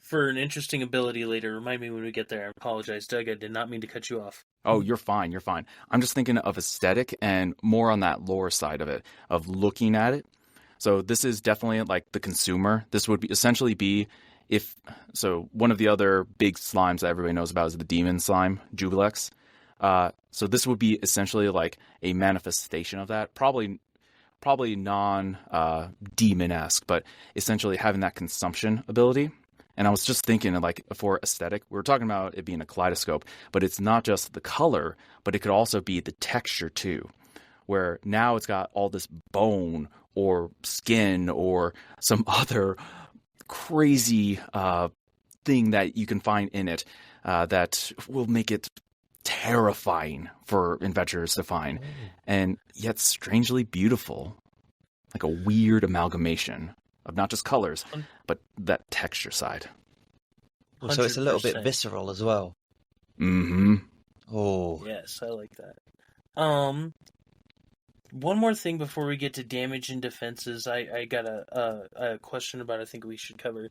Speaker 4: for an interesting ability later. Remind me when we get there. I apologize, Doug. I did not mean to cut you off.
Speaker 2: Oh, you're fine. You're fine. I'm just thinking of aesthetic and more on that lore side of it, of looking at it. So this is definitely like the consumer. This would essentially be one of the other big slimes that everybody knows about is the demon slime, Jubilex. So this would be essentially like a manifestation of that. Probably non demon-esque, but essentially having that consumption ability. And I was just thinking, like, for aesthetic, we were talking about it being a kaleidoscope, but it's not just the color, but it could also be the texture too, where now it's got all this bone or skin or some other crazy thing that you can find in it that will make it terrifying for adventurers to find, and yet strangely beautiful, like a weird amalgamation of not just colors, but that texture side.
Speaker 3: So it's a little bit
Speaker 4: 100%.
Speaker 3: visceral as well.
Speaker 2: Mm-hmm.
Speaker 3: Oh,
Speaker 4: Yes, I like that. One more thing before we get to damage and defenses, I got a question about I think we should cover.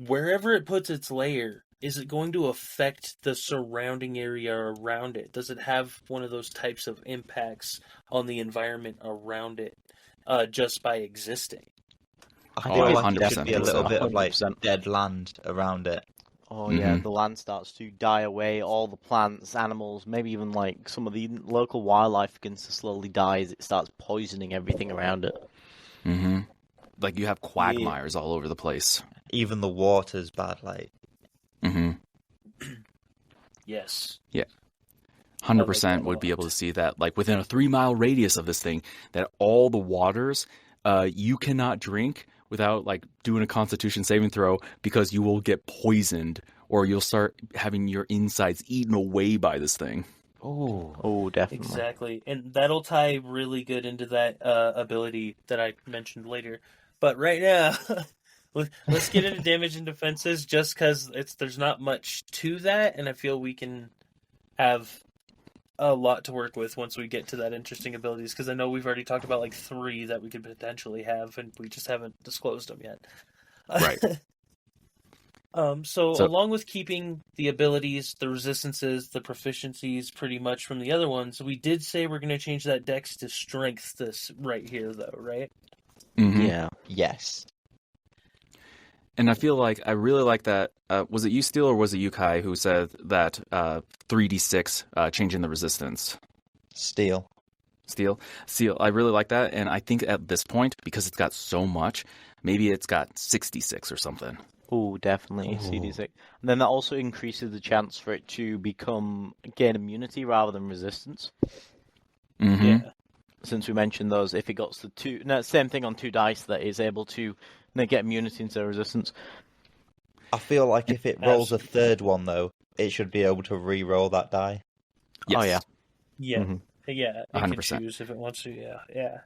Speaker 4: Wherever it puts its layer, is it going to affect the surrounding area around it? Does it have one of those types of impacts on the environment around it just by existing?
Speaker 3: I
Speaker 1: Oh,
Speaker 3: feel
Speaker 1: I
Speaker 3: like it
Speaker 2: 100%
Speaker 3: should be a
Speaker 2: think
Speaker 3: little
Speaker 2: so.
Speaker 3: bit of like
Speaker 1: 100%.
Speaker 3: dead land around it.
Speaker 1: Oh yeah,
Speaker 2: Mhm.
Speaker 1: the land starts to die away, all the plants, animals, maybe even like some of the local wildlife begins to slowly die as it starts poisoning everything around it.
Speaker 2: Mm-hmm. Like you have quagmires all over the place.
Speaker 3: Even the water's bad. Like,
Speaker 2: Mm-hmm.
Speaker 4: Yes.
Speaker 2: 100%
Speaker 4: a
Speaker 2: would be
Speaker 4: lot.
Speaker 2: able to see that, like within a 3-mile radius of this thing, that all the waters you cannot drink without like doing a Constitution saving throw, because you will get poisoned or you'll start having your insides eaten away by this thing.
Speaker 1: Oh, definitely.
Speaker 4: Exactly, and that'll tie really good into that ability that I mentioned later. But right now, let's get into damage and defenses, just because there's not much to that, and I feel we can have a lot to work with once we get to that interesting abilities. Because I know we've already talked about like 3 that we could potentially have, and we just haven't disclosed them yet.
Speaker 2: Right.
Speaker 4: So
Speaker 2: So-
Speaker 4: along with keeping the abilities, the resistances, the proficiencies pretty much from the other ones, we did say we're going to change that dex to strength this right here, though, right?
Speaker 2: Mm-hmm.
Speaker 1: Yeah.
Speaker 3: yes,
Speaker 2: And I feel like I really like that. Was it you, Steel, or was it you, Kai, who said that 3d6 changing the resistance?
Speaker 3: steel.
Speaker 2: Steel. I really like that. And I think at this point, because it's got so much, maybe it's got 66 or something.
Speaker 1: Oh, definitely A.C.I.D.I.C. And then that also increases the chance for it to gain immunity rather than resistance.
Speaker 2: Mm-hmm.
Speaker 4: Yeah.
Speaker 1: Since we mentioned those, if it got to same thing on 2 dice, that is able to get immunity instead of resistance.
Speaker 3: I feel like if it rolls a third one though, it should be able to re-roll that die.
Speaker 2: Yes.
Speaker 1: Oh, yeah.
Speaker 4: Yeah.
Speaker 1: Mhm.
Speaker 4: Yeah. It can
Speaker 2: 100%.
Speaker 4: choose if it wants to. Yeah. Yeah.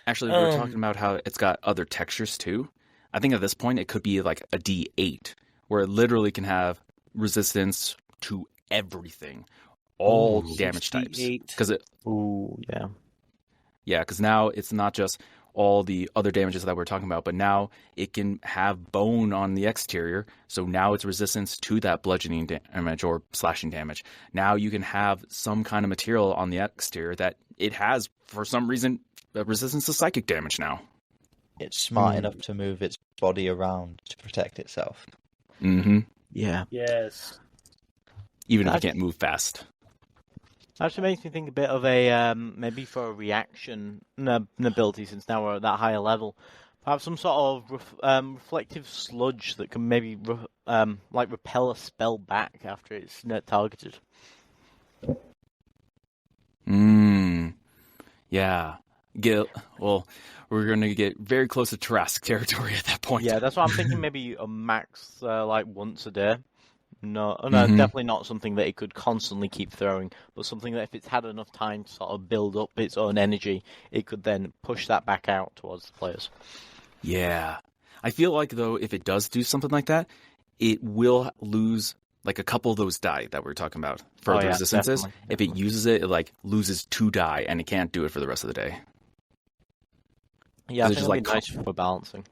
Speaker 2: Actually, we were talking about how it's got other textures too. I think at this point it could be like a D8, where it literally can have resistance to everything, all damage types.
Speaker 4: 68.
Speaker 2: Because
Speaker 1: Ooh, yeah.
Speaker 2: Yeah, because now it's not just all the other damages that we're talking about, but now it can have bone on the exterior, so now it's resistance to that bludgeoning damage or slashing damage. Now you can have some kind of material on the exterior that it has, for some reason, resistance to psychic damage now.
Speaker 3: It's smart enough to move its body around to protect itself.
Speaker 2: Mm-hmm.
Speaker 1: Yeah.
Speaker 4: Yes.
Speaker 2: Even if it can't move fast.
Speaker 1: Actually makes me think a bit of a, maybe for a reaction ability, since now we're at that higher level. Perhaps some sort of reflective sludge that can maybe like repel a spell back after it's targeted.
Speaker 2: Yeah. Well, we're going to get very close to Jurassic territory at that point.
Speaker 1: Yeah, that's what I'm thinking. Maybe a max like once a day, No,
Speaker 2: Mhm.
Speaker 1: definitely not something that it could constantly keep throwing, but something that if it's had enough time to sort of build up its own energy, it could then push that back out towards the players.
Speaker 2: Yeah. I feel like, though, if it does do something like that, it will lose like a couple of those die that we were talking about for
Speaker 1: Oh,
Speaker 2: the
Speaker 1: yeah,
Speaker 2: resistances.
Speaker 1: definitely,
Speaker 2: If it uses it, it like loses 2 die and it can't do it for the rest of the day.
Speaker 1: Yeah, I
Speaker 2: It's
Speaker 1: think
Speaker 2: just
Speaker 1: it'll be nice for balancing.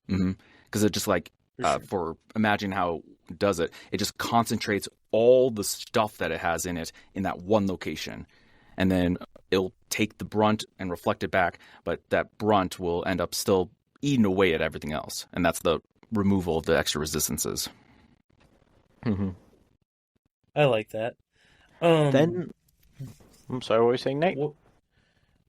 Speaker 2: Because it just like,
Speaker 4: For
Speaker 2: imagine how it does it. It just concentrates all the stuff that it has in it in that one location. And then it'll take the brunt and reflect it back, but that brunt will end up still eating away at everything else. And that's the removal of the extra resistances.
Speaker 4: I like that.
Speaker 1: Then, I'm sorry, what were you saying, Nate?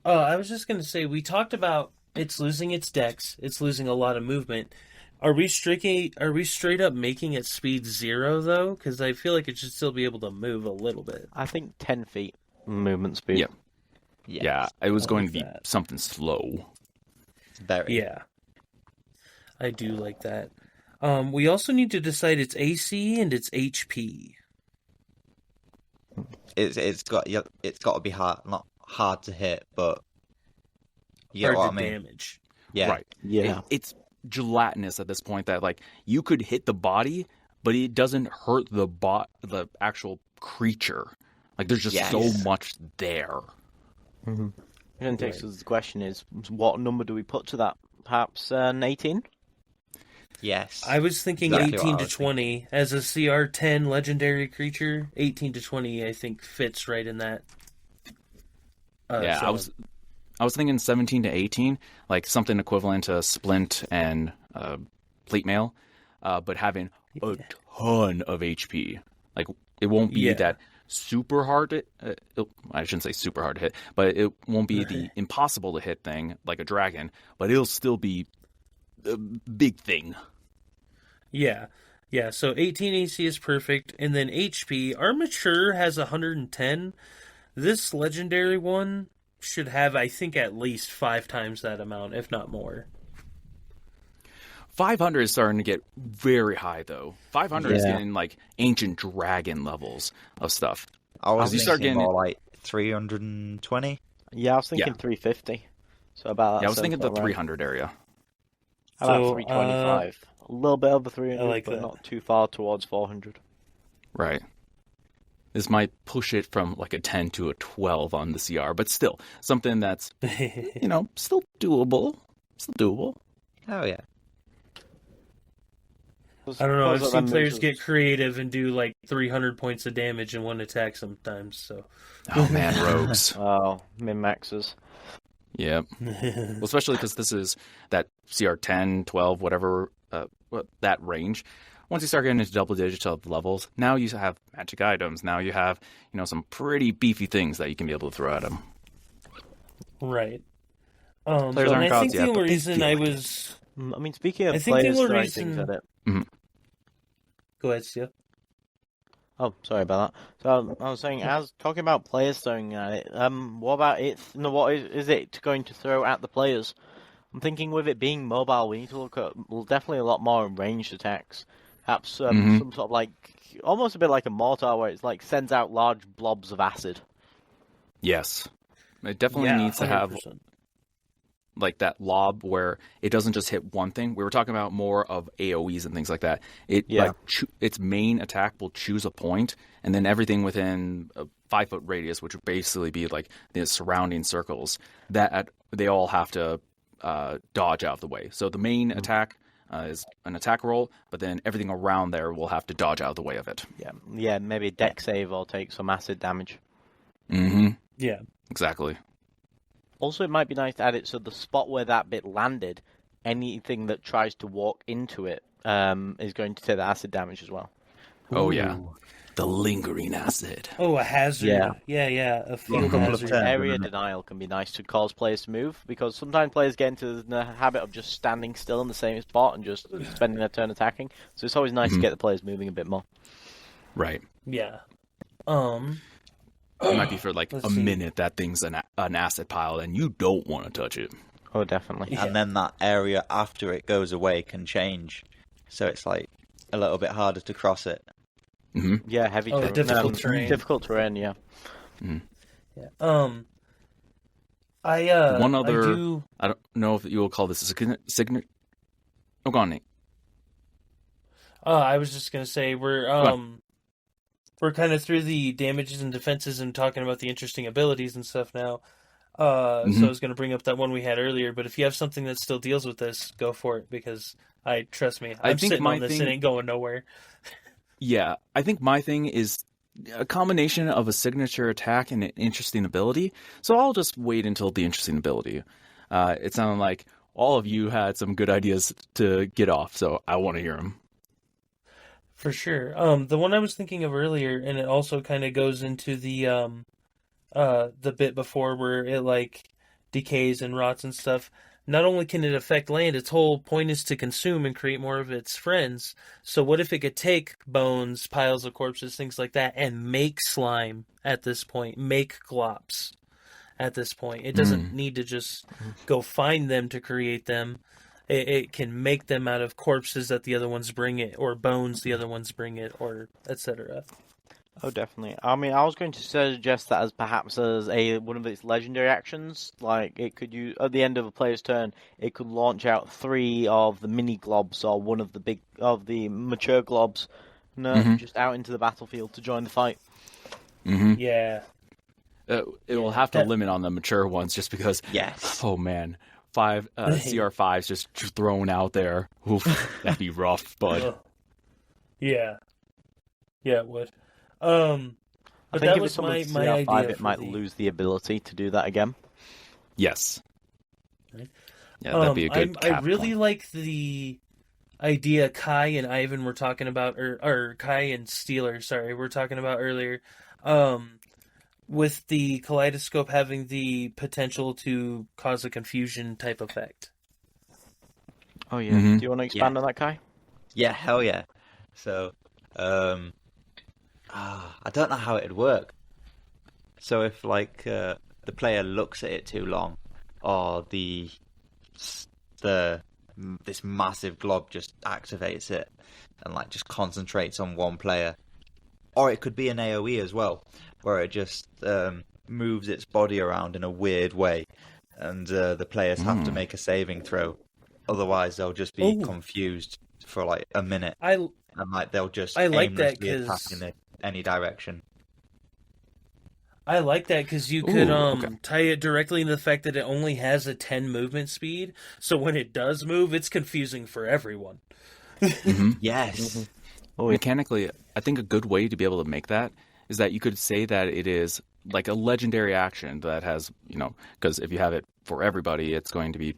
Speaker 4: I was just going to say, we talked about it's losing its dex, it's losing a lot of movement. Are we straight up making its speed 0 though? Because I feel like it should still be able to move a little bit.
Speaker 1: I think 10 feet movement speed.
Speaker 2: Yep.
Speaker 3: Yes.
Speaker 2: Yeah, it was
Speaker 4: I
Speaker 2: going
Speaker 4: like
Speaker 2: to be
Speaker 4: that.
Speaker 2: something slow.
Speaker 3: Very.
Speaker 4: Yeah, I do like that. We also need to decide its AC and its HP.
Speaker 3: It's got to be hard, not hard to hit, but you get
Speaker 4: Hard
Speaker 3: what
Speaker 4: to
Speaker 3: I mean.
Speaker 4: damage.
Speaker 3: Yeah.
Speaker 2: Right.
Speaker 1: Yeah.
Speaker 2: It's gelatinous at this point that like you could hit the body, but it doesn't hurt the actual creature. Like there's just so much there.
Speaker 1: And then takes us the question is, what number do we put to that? Perhaps an 18?
Speaker 3: Yes.
Speaker 4: I was thinking
Speaker 3: Exactly what
Speaker 4: 18
Speaker 3: I
Speaker 4: to
Speaker 3: was
Speaker 4: 20 as a CR 10 legendary creature. 18 to 20, I think, fits right in that.
Speaker 2: Yeah,
Speaker 4: so-
Speaker 2: I was thinking 17 to 18, like something equivalent to Splint and Plate Mail, but having a ton of HP. Like it won't be that super hard to, I shouldn't say super hard to hit, but it won't be the impossible to hit thing like a dragon, but it'll still be a big thing.
Speaker 4: Yeah. Yeah, so 18 AC is perfect. And then HP, our mature has 110. This legendary one should have, I think, at least 5 times that amount, if not more.
Speaker 2: 500 is starting to get very high, though. 500 is getting like ancient dragon levels of stuff.
Speaker 3: I was
Speaker 2: you
Speaker 3: thinking
Speaker 2: start getting
Speaker 3: more like 320.
Speaker 1: Yeah, I was thinking 350. So about that.
Speaker 2: Yeah, I was thinking the
Speaker 1: sort of
Speaker 2: 300 area.
Speaker 1: How about
Speaker 4: So,
Speaker 1: 325? A little bit over 300,
Speaker 4: I like
Speaker 1: but
Speaker 4: that.
Speaker 1: not too far towards 400.
Speaker 2: Right. This might push it from like a 10 to a 12 on the CR, but still something that's, still doable. Still doable.
Speaker 3: Oh yeah.
Speaker 4: I don't know, I've seen players get creative and do like 300 points of damage in one attack sometimes, so...
Speaker 2: Oh man, rogues.
Speaker 1: Oh, min-maxers.
Speaker 2: Yeah. Well, especially because this is that CR 10, 12, whatever, that range. Once you start getting into double digits of levels, now you have magic items. Now you have, some pretty beefy things that you can be able to throw at them.
Speaker 4: Right.
Speaker 2: Players
Speaker 4: and
Speaker 2: aren't
Speaker 4: I
Speaker 2: gods
Speaker 4: think the
Speaker 2: yet,
Speaker 4: only
Speaker 2: but they
Speaker 4: reason
Speaker 2: feel
Speaker 4: I
Speaker 2: like it.
Speaker 4: was...
Speaker 1: I mean, speaking
Speaker 4: I
Speaker 1: of
Speaker 4: think the
Speaker 1: players
Speaker 4: only
Speaker 1: throwing
Speaker 4: reason-
Speaker 1: things at it...
Speaker 4: Go ahead, Steve.
Speaker 1: Oh, sorry about that. So I was saying, as talking about players throwing at it, what about it? No, what is it going to throw at the players? I'm thinking with it being mobile, we need to look at definitely a lot more ranged attacks. Perhaps some sort of like, almost a bit like a mortar, where it's like sends out large blobs of acid.
Speaker 2: Yes. It definitely needs to have
Speaker 4: 100%.
Speaker 2: like that lob where it doesn't just hit one thing. We were talking about more of AoEs and things like that. Its main attack will choose a point, and then everything within a 5-foot radius, which would basically be like the surrounding circles, that they all have to dodge out of the way. So the main attack is an attack roll, but then everything around there will have to dodge out of the way of it.
Speaker 1: Yeah, maybe a deck save or take some acid damage.
Speaker 2: Mm-hmm.
Speaker 4: Yeah.
Speaker 2: Exactly.
Speaker 1: Also, it might be nice to add it so the spot where that bit landed, anything that tries to walk into it is going to take the acid damage as well.
Speaker 2: Oh, yeah. The lingering acid.
Speaker 4: Oh, a hazard. Yeah. A field
Speaker 3: couple of
Speaker 4: hazard.
Speaker 3: turns.
Speaker 1: Area denial can be nice to cause players to move, because sometimes players get into the habit of just standing still in the same spot and just spending their turn attacking. So it's always nice to get the players moving a bit more.
Speaker 2: Right.
Speaker 4: Yeah.
Speaker 2: It might be for like
Speaker 4: Let's
Speaker 2: a
Speaker 4: see.
Speaker 2: minute that thing's an acid pile, and you don't want to touch it.
Speaker 1: Oh, definitely.
Speaker 4: Yeah.
Speaker 3: And then that area after it goes away can change. So it's like a little bit harder to cross it.
Speaker 1: Yeah, heavy terrain.
Speaker 4: Difficult terrain.
Speaker 1: Difficult terrain, yeah.
Speaker 4: Yeah.
Speaker 2: One other.
Speaker 4: I
Speaker 2: don't know if you will call this a signature. Oh, go on, Nate.
Speaker 4: I was just gonna say we're kind of through the damages and defenses and talking about the interesting abilities and stuff now. So I was gonna bring up that one we had earlier, but if you have something that still deals with this, go for it because trust me, I'm sitting on this and ain't going nowhere.
Speaker 2: Yeah, I think my thing is a combination of a signature attack and an interesting ability. So I'll just wait until the interesting ability. It sounded like all of you had some good ideas to get off, so I want to hear them.
Speaker 4: For sure. The one I was thinking of earlier, and it also kind of goes into the bit before where it like decays and rots and stuff. Not only can it affect land, its whole point is to consume and create more of its friends. So what if it could take bones, piles of corpses, things like that, and make slime at this point, make glops at this point? It doesn't need to just go find them to create them. It can make them out of corpses that the other ones bring it, or bones the other ones bring it, or etc.
Speaker 1: Oh, definitely. I mean, I was going to suggest that as perhaps as one of its legendary actions. Like, it could use at the end of a player's turn, it could launch out 3 of the mini globs or one of the mature globs, just out into the battlefield to join the fight.
Speaker 4: Yeah.
Speaker 2: It will have to limit on the mature ones, just because.
Speaker 3: Yes.
Speaker 2: Oh man, 5 CR5s just thrown out there. Oof, that'd be rough, bud.
Speaker 4: Yeah. Yeah, it would. But
Speaker 1: I think
Speaker 4: that
Speaker 1: if
Speaker 4: was
Speaker 1: it's my
Speaker 4: idea.
Speaker 1: it might lose the ability to do that again.
Speaker 2: Yes. Yeah, that'd be a good.
Speaker 4: I really like the idea Kai and Ivan were talking about, or Kai and Steeler, sorry, we're talking about earlier. With the kaleidoscope having the potential to cause a confusion type effect.
Speaker 1: Oh yeah. Do you want to expand on that, Kai?
Speaker 3: Yeah, hell yeah. So, I don't know how it'd work. So if like the player looks at it too long, or this massive glob just activates it and like just concentrates on one player, or it could be an AoE as well, where it just moves its body around in a weird way, and the players have to make a saving throw. Otherwise, they'll just be confused for like a minute, and like they'll just aimlessly attack in any direction.
Speaker 4: I like that because you could tie it directly into the fact that it only has a 10 movement speed, so when it does move, it's confusing for everyone.
Speaker 3: Yes.
Speaker 2: Mechanically, I think a good way to be able to make that is that you could say that it is like a legendary action that has, because if you have it for everybody, it's going to be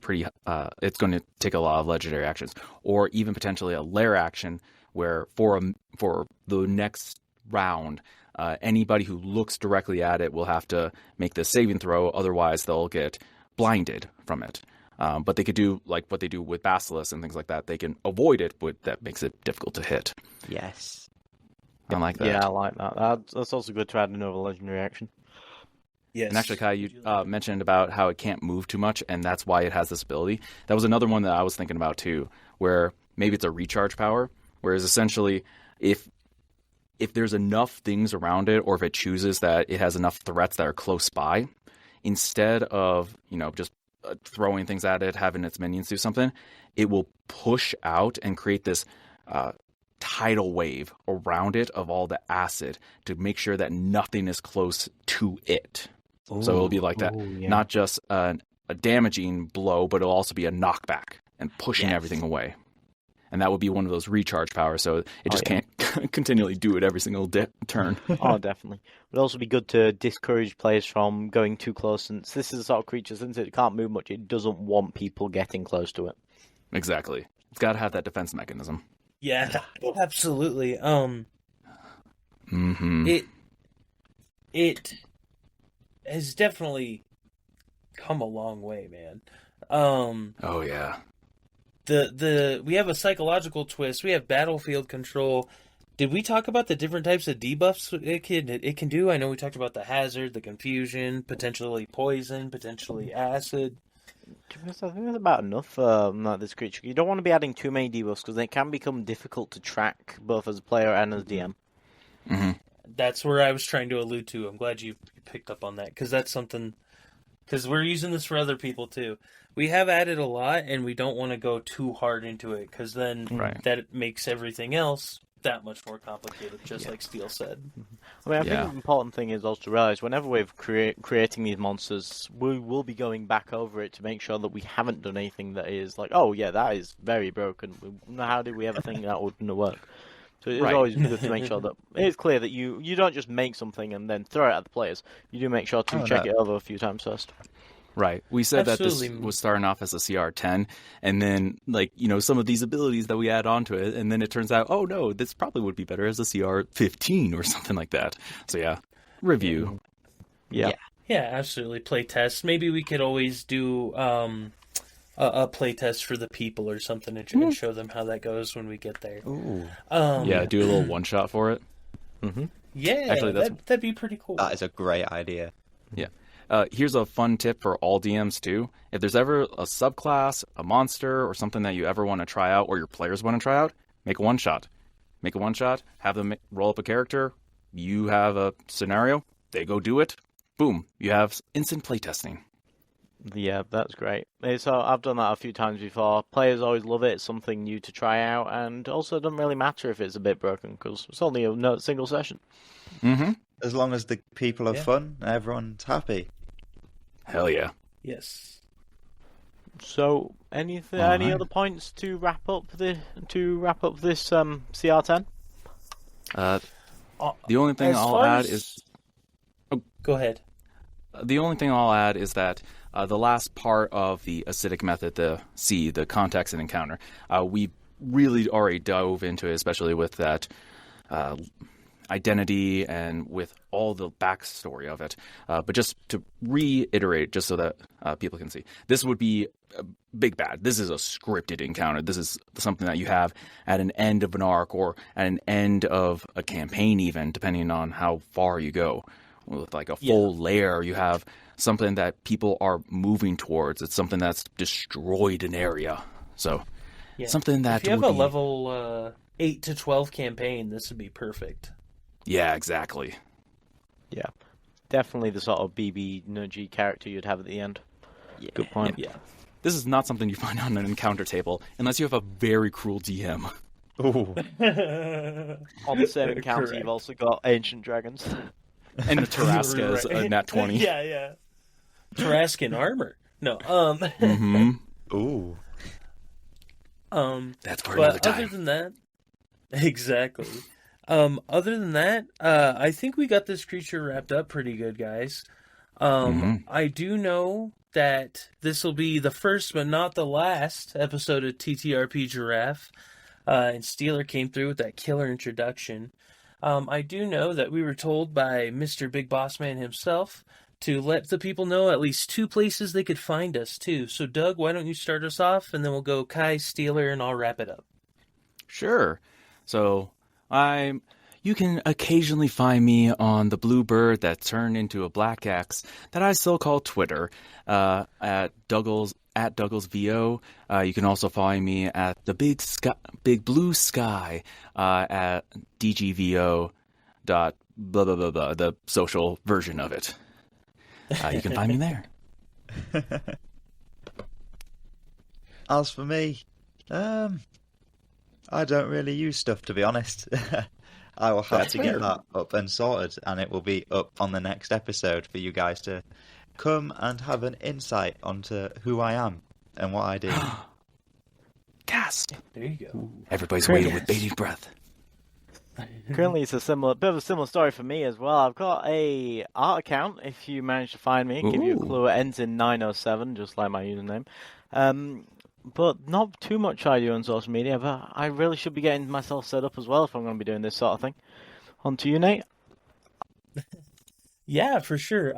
Speaker 2: it's going to take a lot of legendary actions, or even potentially a lair action where for the next round, anybody who looks directly at it will have to make this saving throw, otherwise they'll get blinded from it. But they could do like what they do with Basilisk and things like that. They can avoid it, but that makes it difficult to hit.
Speaker 3: Yes.
Speaker 2: I like that.
Speaker 1: Yeah, I like that. That's also good to add another legendary action.
Speaker 4: Yes.
Speaker 2: And actually, Kai, you mentioned about how it can't move too much, and that's why it has this ability. That was another one that I was thinking about too, where maybe it's a recharge power, whereas essentially if there's enough things around it, or if it chooses that it has enough threats that are close by, instead of, just throwing things at it, having its minions do something, it will push out and create this tidal wave around it of all the acid to make sure that nothing is close to it. So it'll be like that, not just a damaging blow, but it'll also be a knockback and pushing everything away. And that would be one of those recharge powers, so it just can't continually do it every single turn.
Speaker 1: Oh, definitely. It would also be good to discourage players from going too close, since this is the sort of creature, since it can't move much, it doesn't want people getting close to it.
Speaker 2: Exactly. It's got to have that defense mechanism.
Speaker 4: Yeah, absolutely. It has definitely come a long way, man.
Speaker 2: Oh yeah.
Speaker 4: We have a psychological twist. We have battlefield control. Did we talk about the different types of debuffs it can do? I know we talked about the hazard, the confusion, potentially poison, potentially acid.
Speaker 1: I think that's about enough for this creature. You don't want to be adding too many debuffs because they can become difficult to track both as a player and as DM.
Speaker 2: Mm-hmm.
Speaker 4: That's where I was trying to allude to. I'm glad you picked up on that, because that's something. Because we're using this for other people too. We have added a lot, and we don't want to go too hard into it, because then that makes everything else that much more complicated, just like Steele said.
Speaker 1: I mean, I think the important thing is also to realize whenever we're creating these monsters, we will be going back over it to make sure that we haven't done anything that is like, oh yeah, that is very broken. How did we ever think that wouldn't work? So it's always good to make sure that it's clear that you don't just make something and then throw it at the players. You do make sure to check it over a few times first.
Speaker 2: Right. We said
Speaker 4: Absolutely.
Speaker 2: that this was starting off as a CR10, and then, some of these abilities that we add onto it, and then it turns out, oh no, this probably would be better as a CR15 or something like that. So yeah, review.
Speaker 1: Yeah,
Speaker 4: absolutely. Play test. Maybe we could always do a play test for the people or something and show them how that goes when we get there.
Speaker 3: Ooh.
Speaker 2: Yeah, do a little one-shot for it.
Speaker 1: Mm-hmm.
Speaker 4: Yeah, actually, that'd be pretty cool.
Speaker 3: That is a great idea.
Speaker 2: Yeah. Here's a fun tip for all DMs too. If there's ever a subclass, a monster, or something that you ever want to try out, or your players want to try out, make a one-shot. Make a one-shot, have them roll up a character, you have a scenario, they go do it, boom, you have instant playtesting.
Speaker 1: Yeah, that's great. So I've done that a few times before. Players always love it. It's something new to try out, and also it doesn't really matter if it's a bit broken because it's only a single session.
Speaker 2: Mm-hmm.
Speaker 3: As long as the people have fun, everyone's happy.
Speaker 2: Hell yeah.
Speaker 4: Yes.
Speaker 1: So, any other points to wrap up this CR10?
Speaker 2: The only thing I'll add is.
Speaker 4: Oh, go ahead.
Speaker 2: The only thing I'll add is that the last part of the acidic method, the C, the context and encounter, we really already dove into it, especially with that identity and with all the backstory of it. But just to reiterate, just so that people can see, this would be a big bad. This is a scripted encounter. This is something that you have at an end of an arc or at an end of a campaign even, depending on how far you go. With like a full layer, you have something that people are moving towards. It's something that's destroyed an area. So something that
Speaker 4: if you have a level 8 to 12 campaign, this would be perfect.
Speaker 2: Yeah, exactly.
Speaker 1: Yeah, definitely the sort of BB nudgy character you'd have at the end.
Speaker 3: Yeah.
Speaker 1: Good point.
Speaker 2: Yeah. This is not something you find on an encounter table unless you have a very cruel DM.
Speaker 3: Ooh.
Speaker 1: On the same encounter, you've also got ancient dragons.
Speaker 2: And the Tarrasca is a nat 20.
Speaker 4: Yeah. Tarrascan armor. No.
Speaker 2: Mm-hmm.
Speaker 3: Ooh.
Speaker 2: That's for another time.
Speaker 4: Other than that, exactly. Other than that, I think we got this creature wrapped up pretty good, guys. I do know that this will be the first but not the last episode of TTRPGiraffe, and Steeler came through with that killer introduction. I do know that we were told by Mr. Big Boss Man himself to let the people know at least 2 places they could find us, too. So, Doug, why don't you start us off, and then we'll go Kai, Steeler, and I'll wrap it up.
Speaker 2: Sure. So, you can occasionally find me on the blue bird that turned into a black axe that I still call Twitter, at DouglasVO. You can also find me at the big blue sky, at DGVO dot blah blah blah blah, the social version of it. You can find me there.
Speaker 3: As for me, I don't really use stuff, to be honest. I will have to get that up and sorted, and it will be up on the next episode for you guys to come and have an insight onto who I am and what I do.
Speaker 2: Gasp!
Speaker 4: There you go.
Speaker 2: Everybody's waiting with bated breath.
Speaker 1: Currently, it's bit of a similar story for me as well. I've got a art account. If you manage to find me, give you a clue. It ends in 907, just like my username. But not too much I do on social media. But I really should be getting myself set up as well if I'm going to be doing this sort of thing. On to you, Nate.
Speaker 4: Yeah, for sure.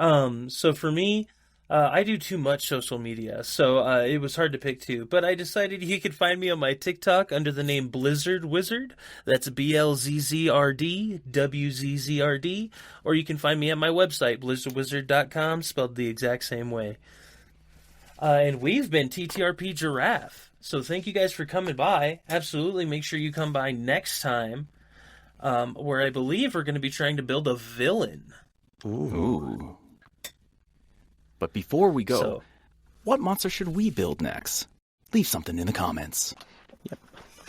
Speaker 4: So for me, I do too much social media, so it was hard to pick 2. But I decided you could find me on my TikTok under the name Blizzard Wizard. That's BLZZRD, WZZRD. Or you can find me at my website, blizzardwizard.com, spelled the exact same way. And we've been TTRP Giraffe. So thank you guys for coming by. Absolutely make sure you come by next time where I believe we're going to be trying to build a villain.
Speaker 2: Ooh. But before we go,
Speaker 4: So,
Speaker 2: what monster should we build next? Leave something in the comments.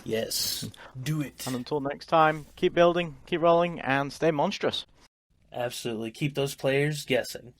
Speaker 4: yes, do it.
Speaker 1: And until next time, keep building, keep rolling, and stay monstrous.
Speaker 4: Absolutely. Keep those players guessing.